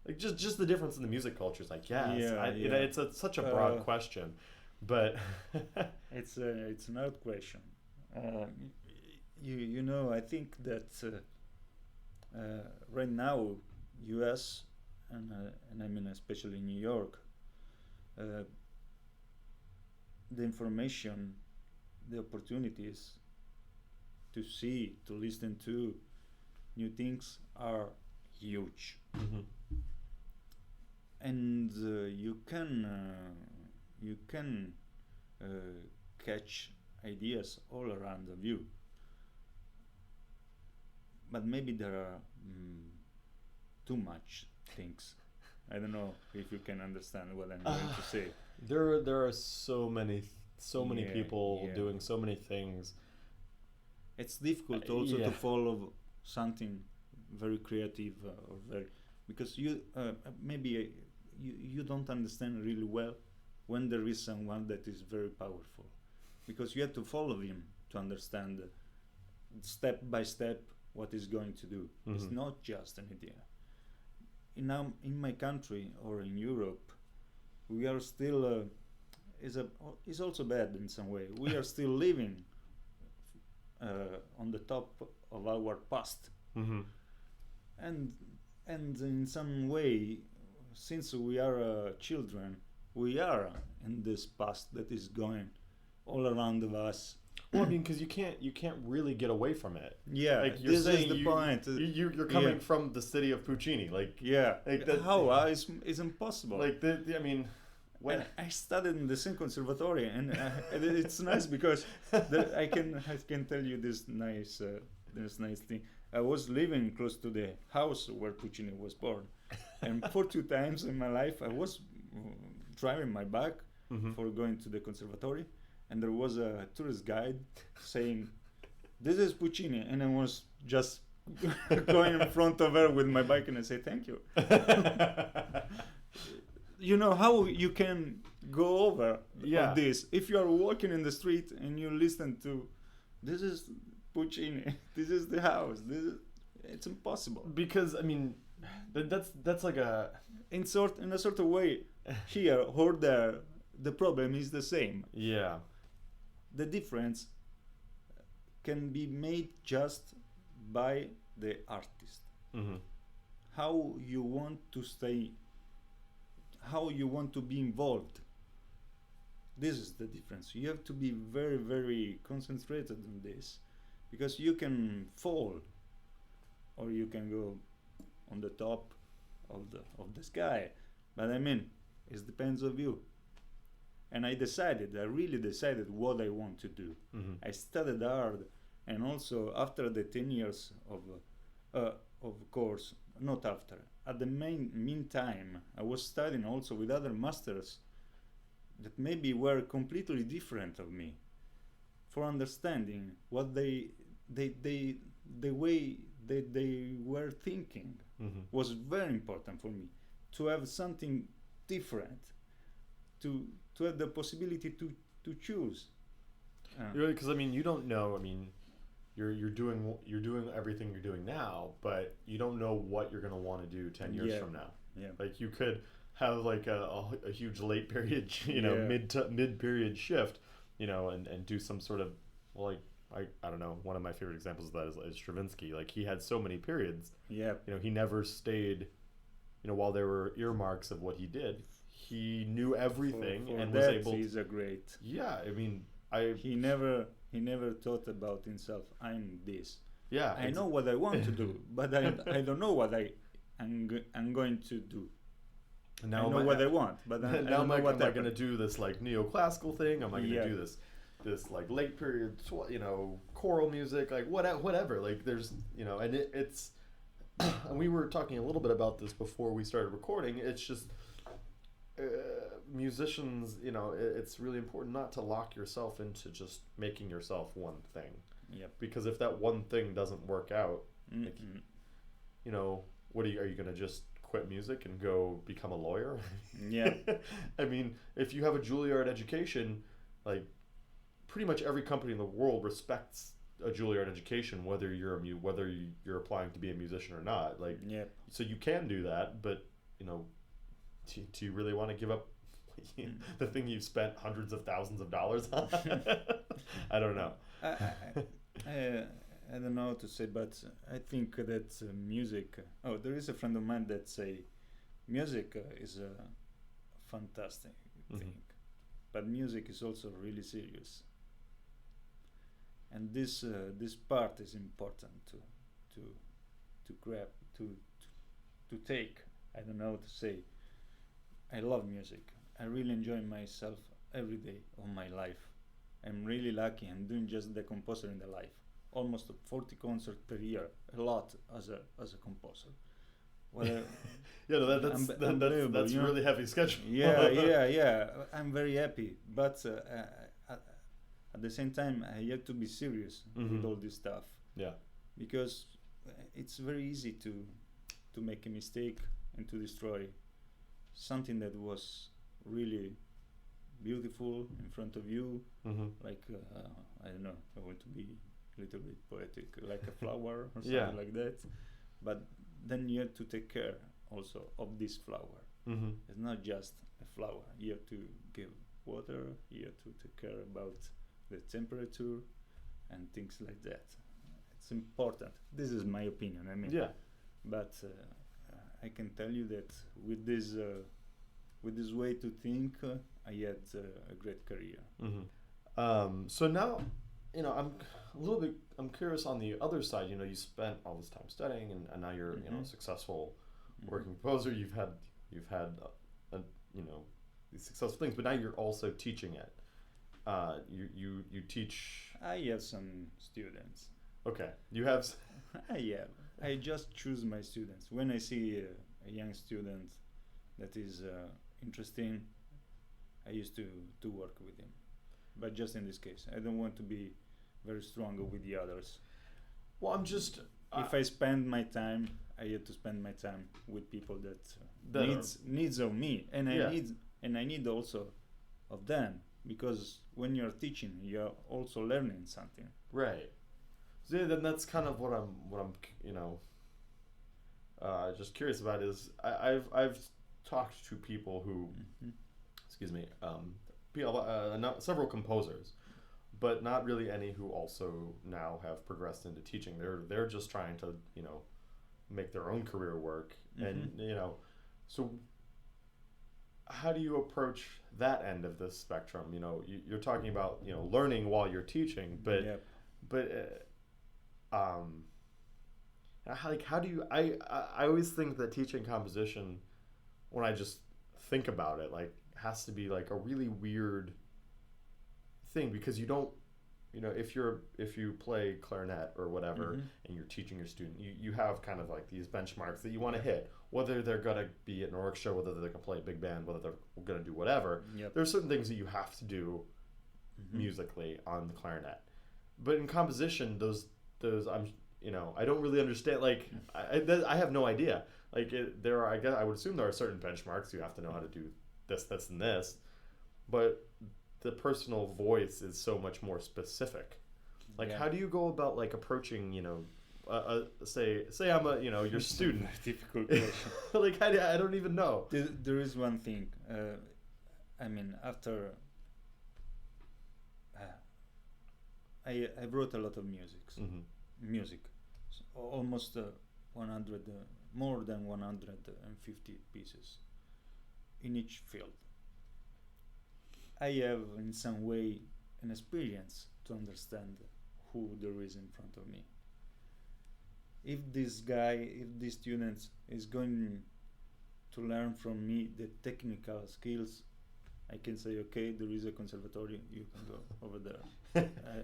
like just the difference in the music cultures, I guess. It's such a broad question. But it's an odd question. I think that right now, U.S. and I mean especially New York, the information, the opportunities to see, to listen to new things are huge, and you can catch ideas all around of you, but maybe there are too much things. I don't know if you can understand what I'm going to say. There are so many people doing so many things. it's difficult also Yeah. to follow something very creative or very, because you maybe you don't understand really well when there is someone that is very powerful, because you have to follow him to understand step by step what he's going to do. It's Mhm. not just an idea. In my country or in Europe, we are still is also bad in some way. We are still living on the top of our past, Mhm. and in some way, since we are children, we are in this past that is going all around of us. Well, I mean, because you can't really get away from it. Yeah, Like you're this is saying, the point. You're coming Yeah. from the city of Puccini, like Yeah, Like that- how is impossible. like I mean, when And I studied in the same conservatory, and it's nice because I can tell you this nice thing. I was living close to the house where Puccini was born, and for 2 times in my life I was driving my bike Mhm. for going to the conservatory, and there was a tourist guide saying, "This is Puccini," and I was just going in front of her with my bike, and I say, "Thank you." You know how you can go over Yeah. of this if you are walking in the street and you listen to, "This is Puccini, this is the house, it's impossible." because I mean, that's like a In a sort of way, here or there, the problem is the same. yeah. The difference can be made just by the artist. Mm-hmm. How you want to stay, how you want to be involved. This is the difference. You have to be very, very concentrated on this, because you can fall or you can go on the top of the sky. But I mean, it depends on you. And I really decided what I want to do. Mm-hmm. I studied hard, and also after the 10 years of course, not after. At the meantime, I was studying also with other masters that maybe were completely different of me, for understanding what the way they were thinking Mm-hmm. was very important for me, to have something different, to have the possibility to choose. Because I mean, you don't know. I mean, you're doing everything you're doing now, but you don't know what you're gonna want to do 10 years Yeah. from now. Yeah. Like you could have like a huge late period, Yeah. mid period shift, and do some sort of, well, like I don't know. One of my favorite examples of that is Stravinsky. Like he had so many periods. Yeah. He never stayed. While there were earmarks of what he did, he knew everything For and was that, able. he's a great. Yeah, I mean, He never thought about himself. I'm this. yeah. I know what I want to do, but I don't know what I'm going to do. Now I know what I want, but I now don't am know I what going to do this like neoclassical thing? Am I going to Yeah. do this like late period, choral music, like whatever. Like there's, and it's, and we were talking a little bit about this before we started recording. It's just musicians, it's really important not to lock yourself into just making yourself one thing. Yep. Because if that one thing doesn't work out, like, Mhm. what are you going to just quit music and go become a lawyer? Yeah. I mean, if you have a Juilliard education, like pretty much every company in the world respects a Juilliard education, whether you're applying to be a musician or not. Like, Yeah. so you can do that, but do you really want to give up the thing you've spent hundreds of thousands of dollars on? I don't know. I don't know how to say, but I think that music. Oh, there is a friend of mine that say, music is a fantastic thing, but music is also really serious. And this part is important to grab, to take. I don't know how to say. I love music. I really enjoy myself every day of my life. I'm really lucky. I'm doing just the composer in the life. Almost 40 concerts per year. A lot as a composer. Well, Yeah, that's really heavy schedule. yeah. I'm very happy, but at the same time I have to be serious with all this stuff, Yeah. because it's very easy to make a mistake and to destroy something that was really beautiful in front of you, like I don't know, I want to be a little bit poetic, like a flower or something Yeah. like that. But then you have to take care also of this flower. It's not just a flower. You have to give water, you have to take care about the temperature and things like that. It's important. This is my opinion, I mean. Yeah. But I can tell you that with this way to think, I had a great career. So now, I'm curious on the other side. You spent all this time studying, and now you're a successful working composer. You've had these successful things, but now you're also teaching it. You teach. I have some students. Okay, you have. I just choose my students. When I see a young student that is interesting, I used to work with him. But just in this case, I don't want to be very strong with the others. Well, I'm just. If I spend my time, I have to spend my time with people that needs of me, and I need also of them, because when you're teaching, you're also learning something. Right. So yeah, then that's kind of what I'm just curious about is I've talked to people who, excuse me, several composers, but not really any who also now have progressed into teaching. They're just trying to make their own career work, and so how do you approach that end of the spectrum? You're talking about learning while you're teaching, but how do you? I always think that teaching composition, when I just think about it, like has to be like a really weird thing, because you don't, if you play clarinet or whatever and you're teaching your student, you have kind of like these benchmarks that you want to hit, whether they're gonna be at an orchestra, whether they're gonna play a big band, whether they're gonna do whatever. There's certain things that you have to do musically on the clarinet, but in composition, those I don't really understand. Like I have no idea. Like I guess I would assume there are certain benchmarks. You have to know how to do this, and this, but the personal voice is so much more specific. Like how do you go about like approaching say I'm your student? Difficult question. Like I don't even know. There is one thing. I mean, after I wrote a lot of music, so almost 100, more than 150 pieces in each field. I have in some way an experience to understand who there is in front of me. If this student is going to learn from me the technical skills, I can say, okay, there is a conservatory, you can go over there.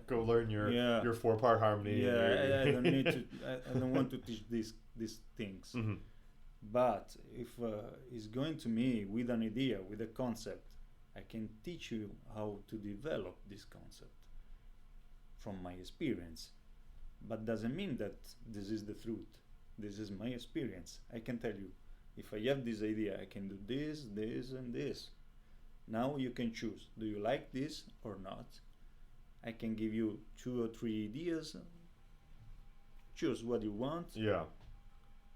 Go learn your 4-part harmony. Yeah, I don't need to. I don't want to teach these things. But if he's going to me with an idea, with a concept, I can teach you how to develop this concept from my experience. But doesn't mean that this is the truth. This is my experience. I can tell you, if I have this idea, I can do this, this, and this. Now you can choose. Do you like this or not? I can give you 2 or 3 ideas. Choose what you want. Yeah.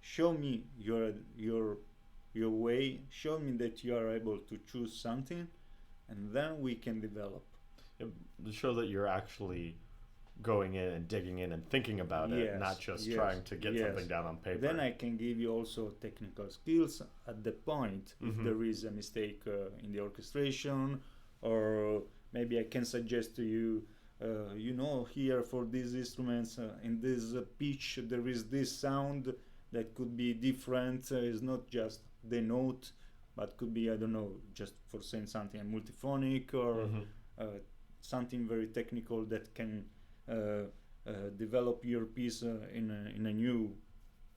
Show me your way. Show me that you are able to choose something, and then we can develop. To show that you're actually going in and digging in and thinking about it, not just trying to get something down on paper. Then I can give you also technical skills at the point if there is a mistake in the orchestration, or maybe I can suggest to you, here for these instruments, in this pitch, there is this sound that could be different. It's not just the note, but could be, I don't know, just for saying something, multiphonic or something very technical that can develop your piece in a new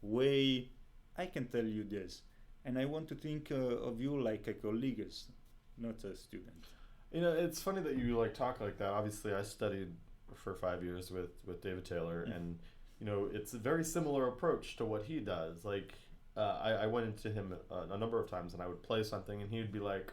way. I can tell you this, and I want to think of you like a colleague, not a student. You know, it's funny that you like talk like that. Obviously, I studied for 5 years with David Taylor, and you know, it's a very similar approach to what he does. Like, I went into him a number of times, and I would play something, and he would be like,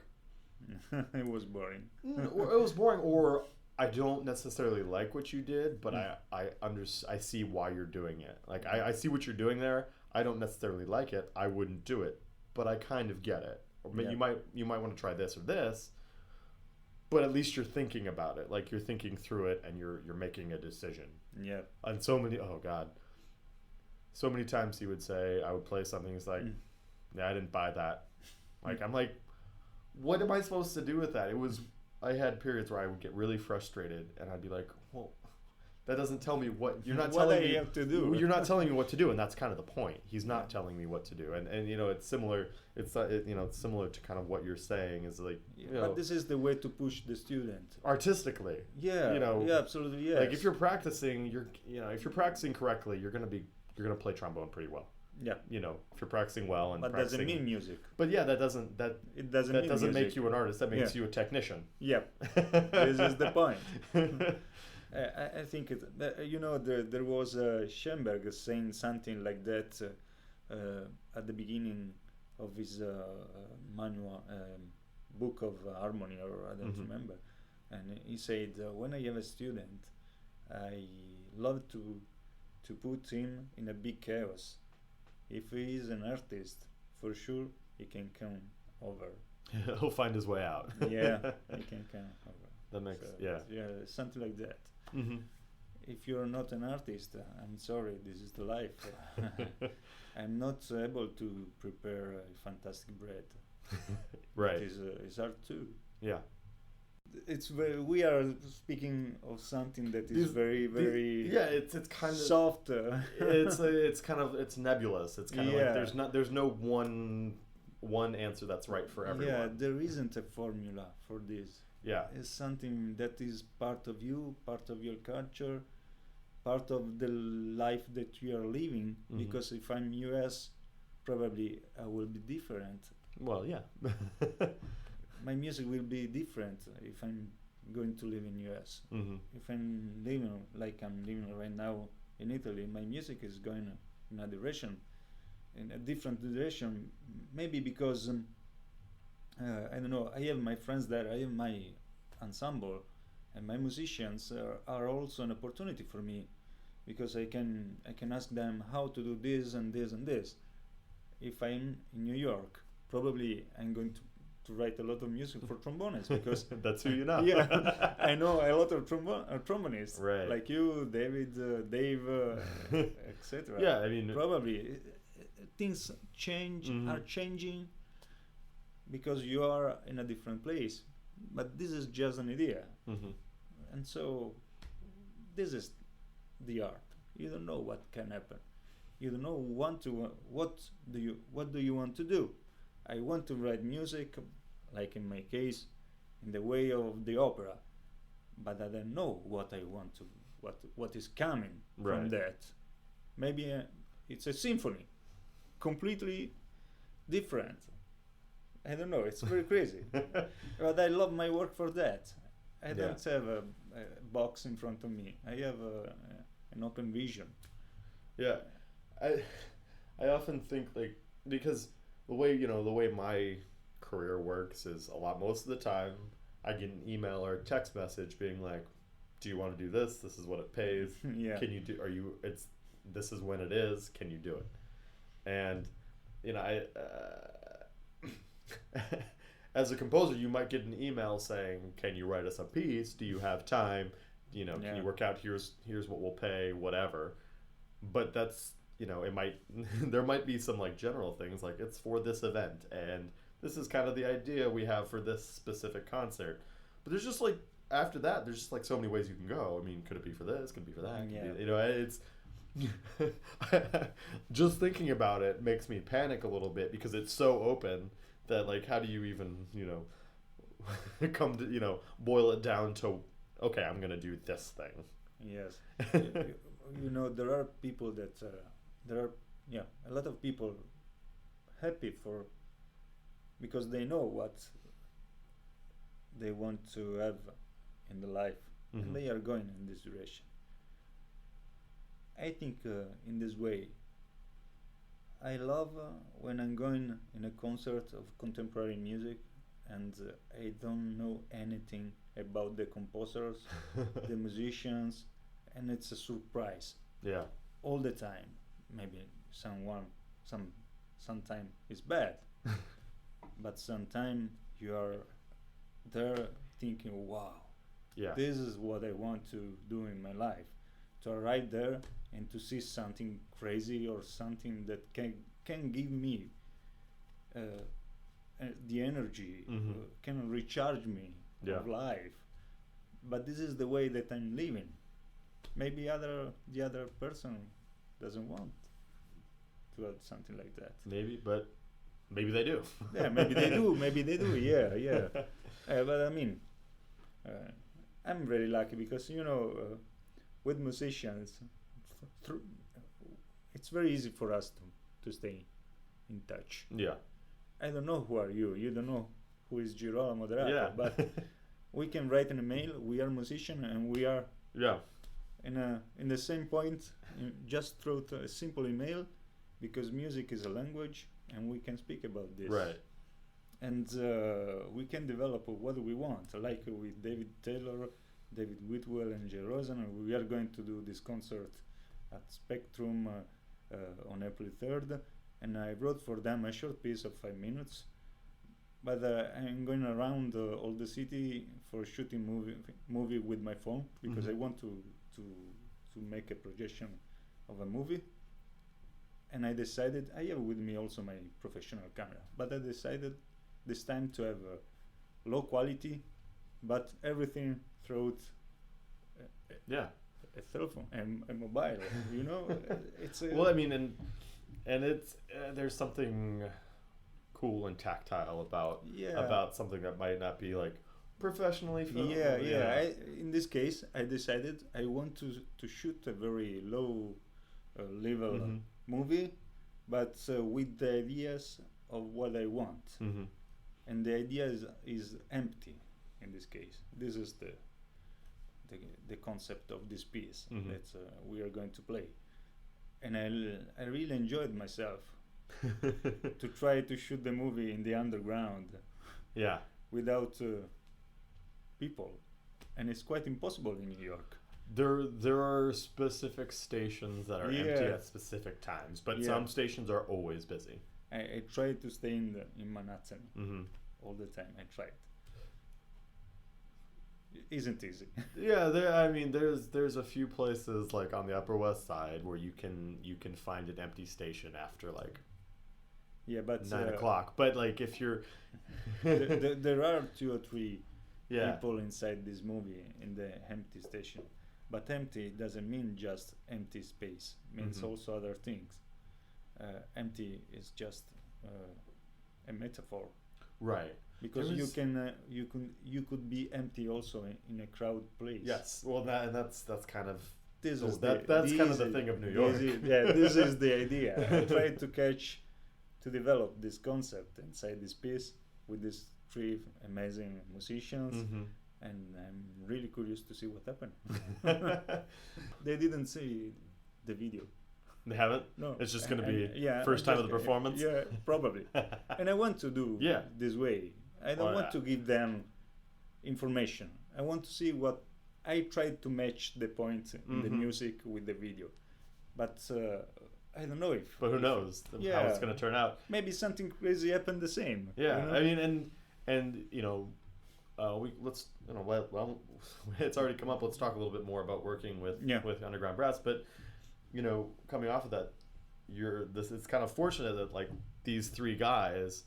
It was boring. or it was boring, or I don't necessarily like what you did, but I see why you're doing it. Like, I see what you're doing there. I don't necessarily like it. I wouldn't do it, but I kind of get it. Or Yeah. you might want to try this or this, but at least you're thinking about it. Like, you're thinking through it, and you're making a decision. Yeah. And so many times he would say, I would play something. He's like, "Yeah, I didn't buy that." Like, I'm like, what am I supposed to do with that? I had periods where I would get really frustrated, and I'd be like, well, that doesn't tell me what you're not What telling I me have to do. You're not telling me what to do, and that's kind of the point. He's not telling me what to do, and you know, it's similar. It's similar to kind of what you're saying is like, you know, But this is the way to push the student. artistically. Yeah. You know, Yeah, absolutely. Yes. Like, if you're practicing, if you're practicing correctly, you're gonna play trombone pretty well. Yeah. You know, if you're practicing well and But practicing. doesn't mean music. But yeah, that It doesn't. that mean doesn't make music. you an artist. That makes Yeah. you a technician. Yep. This is the point. I think there was Schoenberg saying something like that at the beginning of his manual book of harmony, or I don't remember. And he said, when I have a student, I love to put him in a big chaos. If he is an artist, for sure he can come over. He'll find his way out. Yeah, he can come over. That makes So, yeah. something like that. Mm-hmm. If you're not an artist, I'm sorry, this is the life. I'm not able to prepare fantastic bread. Right. It's art too. Yeah. We are speaking of something that is very Yeah, it's kind of soft. it's nebulous. It's kind of like there's no one answer that's right for everyone. Yeah, there isn't a formula for this. Yeah. It's something that is part of you, part of your culture, part of the life that you are living. Mhm. Because if I'm US, probably I will be different. Well, yeah. My music will be different if I'm going to live in US. Mm-hmm. If I'm living like I'm living right now in Italy, my music is going in a direction, in a different direction. Maybe because I don't know. I have my friends there. I have my ensemble, and my musicians are also an opportunity for me, because I can ask them how to do this and this and this. If I'm in New York, probably I'm going to write a lot of music for trombones, because That's who you know. yeah, I know a lot of trombonists, Right. like you, David, Dave, etc. Yeah, I mean, Probably things are changing because you are in a different place, but this is just an idea. mm-hmm. And so this is the art. You don't know what can happen. You don't know what do you want to do. I want to write music, like in my case, in the way of the opera, but I don't know what I want to, what is coming from Right. that. Maybe it's a symphony, completely different. I don't know. It's very crazy, but I love my work for that. I don't have a box in front of me. I have an open vision. Yeah, I often think, like, because the way my career works is most of the time I get an email or a text message being like, "Do you want to do this? This is what it pays. Yeah. Can you do? This is when it is. Can you do it?" And I as a composer, you might get an email saying, "Can you write us a piece? Do you have time? Can you work out? Here's what we'll pay, whatever." But that's, it might there might be some like general things like it's for this event and this is kind of the idea we have for this specific concert. But there's just like after that, there's just like so many ways you can go. I mean, could it be for this? Could it be for that? It's just thinking about it makes me panic a little bit because it's so open that, like, how do you even come to boil it down to, okay, I'm gonna do this thing. Yes. There are people that a lot of people happy because they know they want to have in the life, Mhm. and they are going in this direction. I think in this way, I love when I'm going in a concert of contemporary music and I don't know anything about the composers, the musicians, and it's a surprise Yeah. all the time. Maybe sometime it's bad, but sometime you are there thinking, wow, Yeah. this is what I want to do in my life, to arrive there and to see something crazy or something that can give me the energy, Mhm. can recharge me Yeah. of life. But this is the way that I'm living. Maybe the other person doesn't want to have something like that. Maybe, but maybe they do. Yeah, maybe they do. Maybe they do. Yeah, yeah. But I mean, I'm very lucky because with musicians, through, it's very easy for us to stay in touch. Yeah. I don't know who are you. You don't know who is Girolamo Deraco. Yeah. But we can write an email. We are musician and we are Yeah. in the same point. Just through a simple email, because music is a language and we can speak about this. Right. And we can develop what we want, like with David Taylor, David Whitwell, and Jay Rosen. We are going to do this concert at Spectrum on April 3rd, and I wrote for them a short piece of 5 minutes. But I'm going around all the city for shooting movie with my phone because Mhm. I want to make a projection of a movie. And I decided I have with me also my professional camera, but I decided this time to have low quality, but everything through Yeah. a cell phone and a mobile. It's Well, I mean, and it's there's something cool and tactile about something that might not be like professionally filmed. yeah. In this case, I decided I want to shoot a very low level Mhm. movie, but with the ideas of what I want. Mhm. And the idea is empty in this case. This is the concept of this piece Mhm. that we are going to play. And I really enjoyed myself to try to shoot the movie in the underground Yeah. without people. And it's quite impossible in New York. There are specific stations that are empty Yeah. at specific times, but Yeah. some stations are always busy. I tried to stay in Manhattan Mhm. all the time. I tried. It isn't easy. Yeah, there's a few places like on the Upper West Side where you can find an empty station after like Yeah, but 9 o'clock. But like if you're there are 2 or 3 yeah people inside this movie in the empty station. But empty doesn't mean just empty space. It means Mhm. also other things. Empty is just a metaphor right because There you is- can you could be empty also in a crowd place. yes well that's kind of This so is that's kind of the thing of New York. This is the idea. I tried to develop this concept inside this piece with these 3 amazing musicians. Mhm. And I'm really curious to see what happened. They didn't see the video. They haven't. No, It's just gonna be yeah, first time just- of the performance? Yeah, probably. And I want to do Yeah. this way. I don't Oh, want yeah. to give them information. I want to see what I tried to match the point in the Mhm. music with the video, but I don't know if. But who knows how Yeah. it's going to turn out? Maybe something crazy happened the same. Yeah, you know? I mean, and well, it's already come up. Let's talk a little bit more about working with Yeah. with underground brass. But coming off of that, it's kind of fortunate that like these 3 guys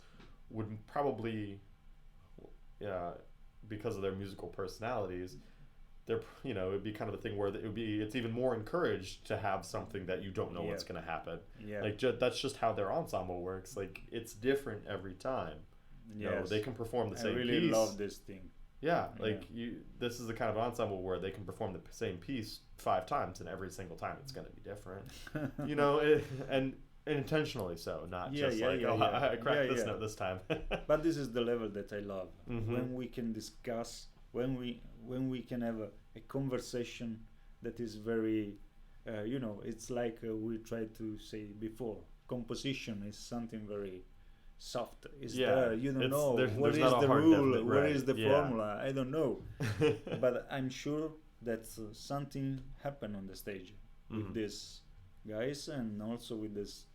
would probably, because of their musical personalities, it'd be kind of a thing where it's even more encouraged to have something that you don't know what's Yeah. going to happen. Yeah. Like that's just how their ensemble works. Like it's different every time. Yes. They can perform the I same really piece. love this thing. Yeah, like this is the kind of ensemble where they can perform the same piece 5 times, and every single time it's going to be different. intentionally so, not Yeah, just yeah, like, yeah, oh, yeah. I cracked Yeah, this yeah. note this time. But this is the level that I love. Mhm. When we can discuss, when we can have a conversation that is very, it's like we tried to say before. Composition is something very soft. It's Yeah, there. You don't it's- know there's what is not a the hard rule, definite- where right, is the yeah. formula. I don't know. But I'm sure that something happened on the stage with Mhm. these guys, and also with this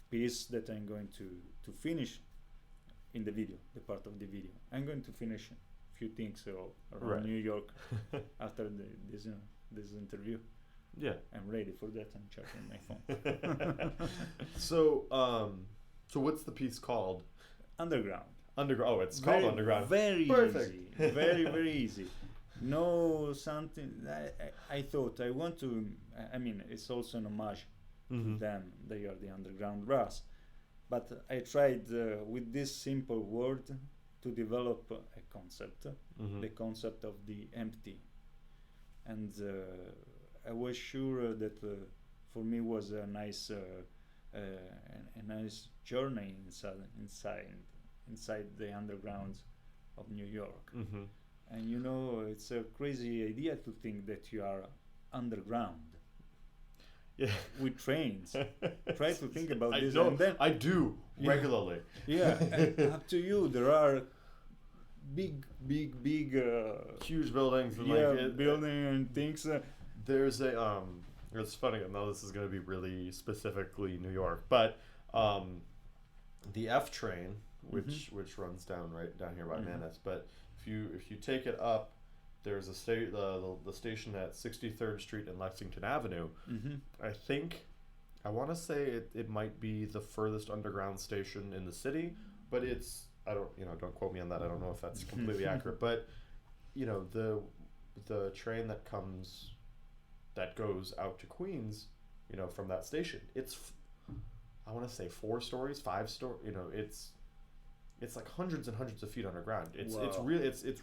piece that I'm going to finish in the video, the part of the video. I'm going to finish a few things around Right. New York after this interview. Yeah. I'm ready for that. I'm checking my phone. So what's the piece called? Underground. Underground. Oh, it's called Underground. Very Perfect. easy. Very, very easy. No, something. I thought I want to. I mean, it's also an homage Mhm. to them. They are the underground brass. But I tried with this simple word to develop a concept, Mhm. the concept of the empty. And I was sure that for me was a nice, a nice journey inside the undergrounds of New York. Mhm. And it's a crazy idea to think that you are underground Yeah. with trains. Try to think about I this, know, and then I do Yeah. regularly. yeah, and up to you. There are big, Huge buildings and building and things. There's a it's funny. I know this is going to be really specifically New York, but the F train, which runs down here by Mhm. Manus, but if you take it up, there's the station at 63rd Street and Lexington Avenue. Mm-hmm. I want to say it might be the furthest underground station in the city, but don't quote me on that. I don't know if that's completely accurate, but the train that goes out to Queens, from that station, I want to say 4 stories, 5 stories. It's like hundreds and hundreds of feet underground. It's Wow.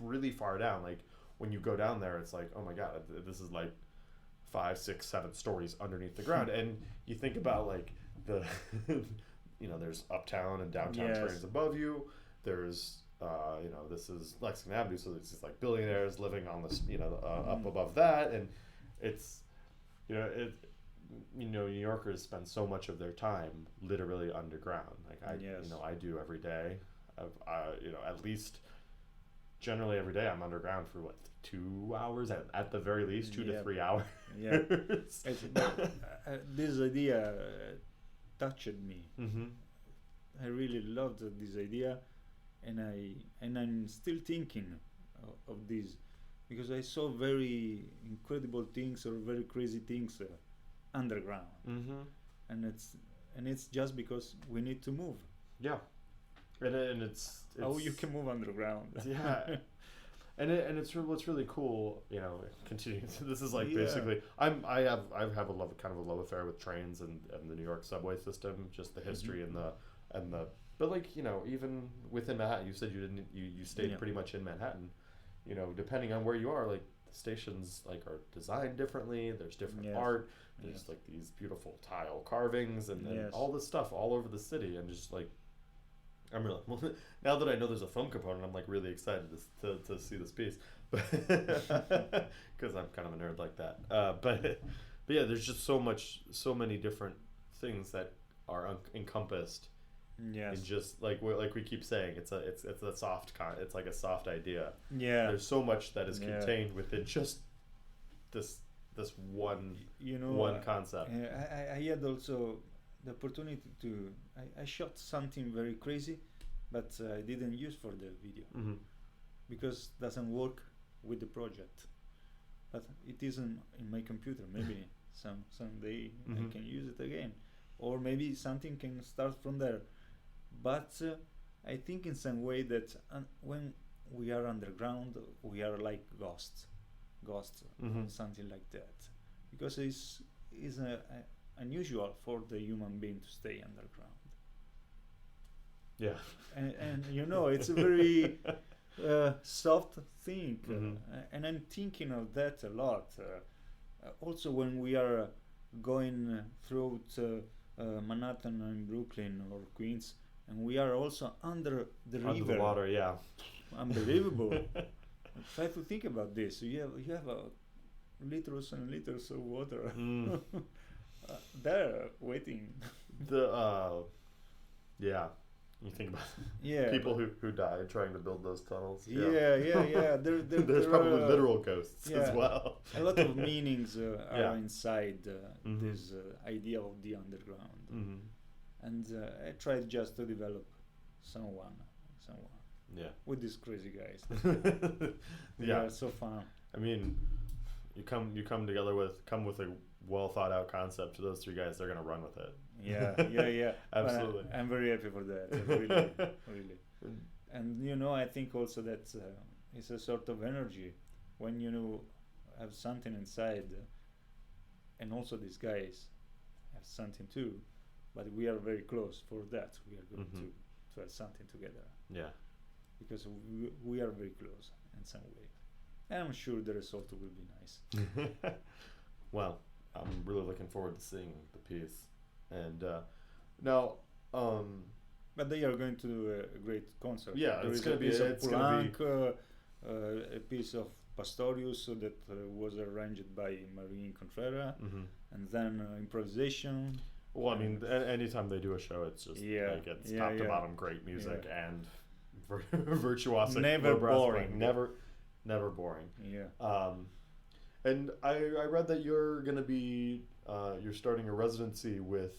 really far down. Like when you go down there, it's like, oh my god, this is like 5, 6, 7 stories underneath the ground. And you think about like the, there's uptown and downtown Yes. trains above you. There's this is Lexington Avenue, so there's these like billionaires living on this, up above that, and it's, New Yorkers spend so much of their time literally underground. Like Yes. I do every day. At least generally every day I'm underground for 2 hours at the very least, 2 to Yeah. 3 hours. Yeah. This idea touched me. Mm-hmm. I really loved this idea, and I'm still thinking of this because I saw very incredible things or very crazy things underground, Mm-hmm. and it's just because we need to move. Yeah, and it's How you can move underground? Yeah. And it's what's really cool, continuing. This is like Yeah. basically, I have a love affair with trains and the New York subway system, just the history and the but like even within Manhattan, you said you stayed Yeah. pretty much in Manhattan. Depending on where you are, like the stations like are designed differently. There's different Yes. art. There's Yes. like these beautiful tile carvings and Yes. all this stuff all over the city, and just like. I'm really now that I know there's a foam component, I'm like really excited to see this piece, because I'm kind of a nerd like that. But yeah, there's just so many different things that are encompassed Yes. in just like we keep saying, it's a soft it's like a soft idea. Yeah. There's so much that is Yeah. contained within just this one one concept. I had also the opportunity to I shot something very crazy, but I didn't use for the video Mm-hmm. because it doesn't work with the project. But it isn't in my computer. Maybe someday I Mhm. can use it again, or maybe something can start from there. But I think in some way that when we are underground, we are like ghosts, Mhm. something like that, because it's unusual for the human being to stay underground. Yeah. And it's a very soft thing, Mhm. and I'm thinking of that a lot. Also, when we are going through Manhattan and Brooklyn or Queens, and we are also under the Under river. the water, yeah. Unbelievable. Try to think about this. You have liters and liters of water there waiting. Yeah. You think about Yeah. people who died trying to build those tunnels. Yeah. There's There's probably literal ghosts as yeah. well. A lot of meanings Yeah. are inside Mhm. this idea of the underground. Mm-hmm. And I tried just to develop someone Yeah. with these crazy guys. They Yeah. are so fun. I mean, you come together with a well thought out concept to those three guys, they're gonna run with it. Yeah. Absolutely. But I'm very happy for that. Really. And I think also that it's a sort of energy when have something inside, and also these guys have something too, but we are very close for that. We are going Mhm. to have something together Yeah. because we are very close in some way, and I'm sure the result will be nice. Well, I'm really looking forward to seeing the piece. And now, But they are going to do a great concert. Yeah, There it's is gonna a be- piece of it's gonna be- Poulenc, a piece of Pastorius that was arranged by Marie Contreras, mhm. and then improvisation. Well, I mean, anytime they do a show, it's just Yeah, like it's yeah, top to yeah. bottom great music Yeah. and virtuosic. Never low brass boring. playing. Never boring. Yeah. And I read that you're gonna be you're starting a residency with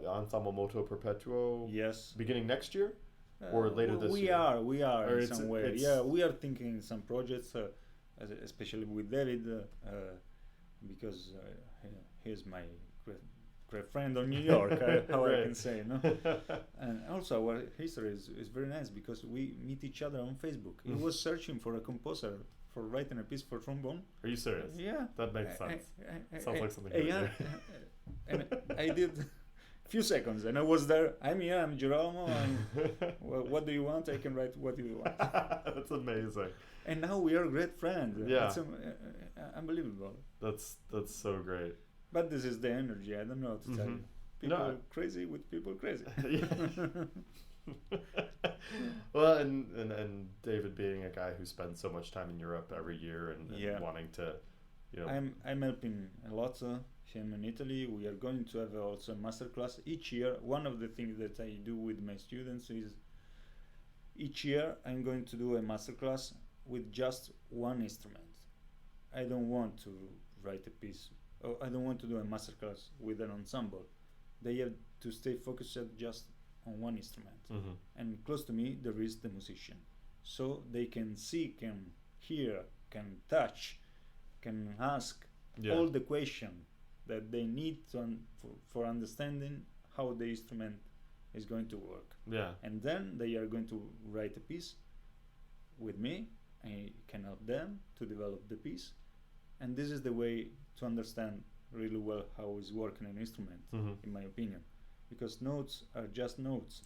Ensemble Moto Perpetuo Yes. beginning next year. Or later this we year? are. We are Or in it's- some way. it's- Yeah, we are thinking some projects, especially with David, because he's my great friend on New York. How I Right. can say, no. And also our history is very nice because we meet each other on Facebook. He was searching for a composer for writing a piece for trombone. Are you serious? Yeah. That makes sense. Sounds like something. Yeah. And I did few seconds, and I was there. I'm here. I'm Girolamo. And what do you want? I can write what you want. That's amazing. And now we are great friends. Yeah. It's unbelievable. That's so great. But this is the energy. I don't know what to tell you. People No. crazy with people crazy. Well, and David being a guy who spends so much time in Europe every year and Yeah. wanting to, I'm helping a lot him in Italy. We are going to have also a masterclass each year. One of the things that I do with my students is each year I'm going to do a masterclass with just one instrument. I don't want to write a piece. Or I don't want to do a masterclass with an ensemble. They have to stay focused just on one instrument. Mhm. And close to me there is the musician, so they can see, can hear, can touch, can ask Yeah. all the question that they need for understanding how the instrument is going to work. Yeah. And then they are going to write a piece with me. I can help them to develop the piece, and this is the way to understand really well how is working an instrument, Mhm. in my opinion, because notes are just notes.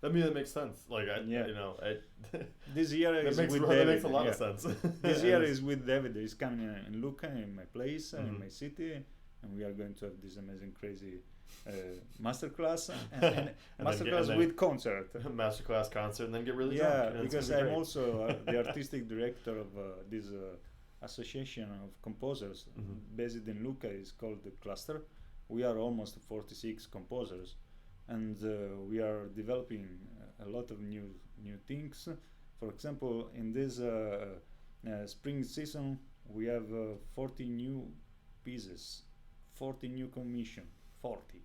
I mean, that makes sense. Like, Yeah. This year that is makes with that David. makes a lot yeah. of sense. This year is with David. He's coming in Lucca, in my place, in Mhm. my city, and we are going to have this amazing, crazy masterclass and And masterclass then- with concert. masterclass concert, and then get really Yeah, drunk. and it's because gonna be I'm great. also the artistic director of this association of composers Mhm. based in Lucca. Is called the Cluster. We are almost 46 composers, and we are developing a lot of new things. For example, in this spring season, we have 40 new pieces, 40 new commission, 40.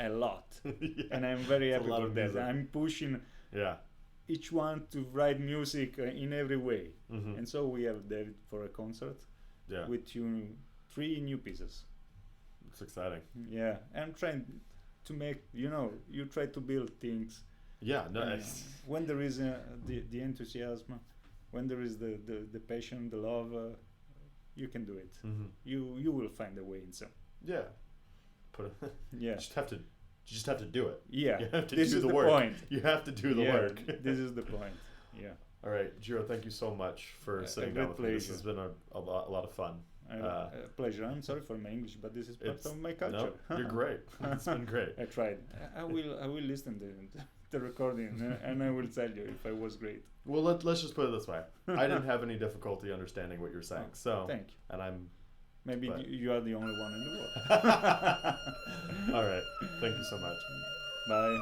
A lot. Yeah. And I'm very It's a happy lot for of that. music. I'm pushing Yeah. each one to write music in every way. Mhm. And so we have David for a concert Yeah. with 3 new pieces. It's exciting. Yeah, I'm trying to make, you try to build things. Yeah. No. and, It's, when there is the enthusiasm, when there is the passion, the love, you can do it. mhm. You will find a way in some. Yeah. Put it. Yeah. You just have to do it. Yeah. You have to This do is the the work. point. You have to do the Yeah, work. This is the point. Yeah. All right, Giro. Thank you so much for A sitting great down with me. This pleasure. has been a lot of fun. Pleasure. I'm sorry for my English, but this is part of my culture. No, you're great. It's been great. I tried. I will listen to the recording and I will tell you if I was great. Well, let's just put it this way. I didn't have any difficulty understanding what you're saying. So thank you. And I'm. Maybe but- you are the only one in the world. All right. Thank you so much. Bye.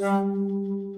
Thank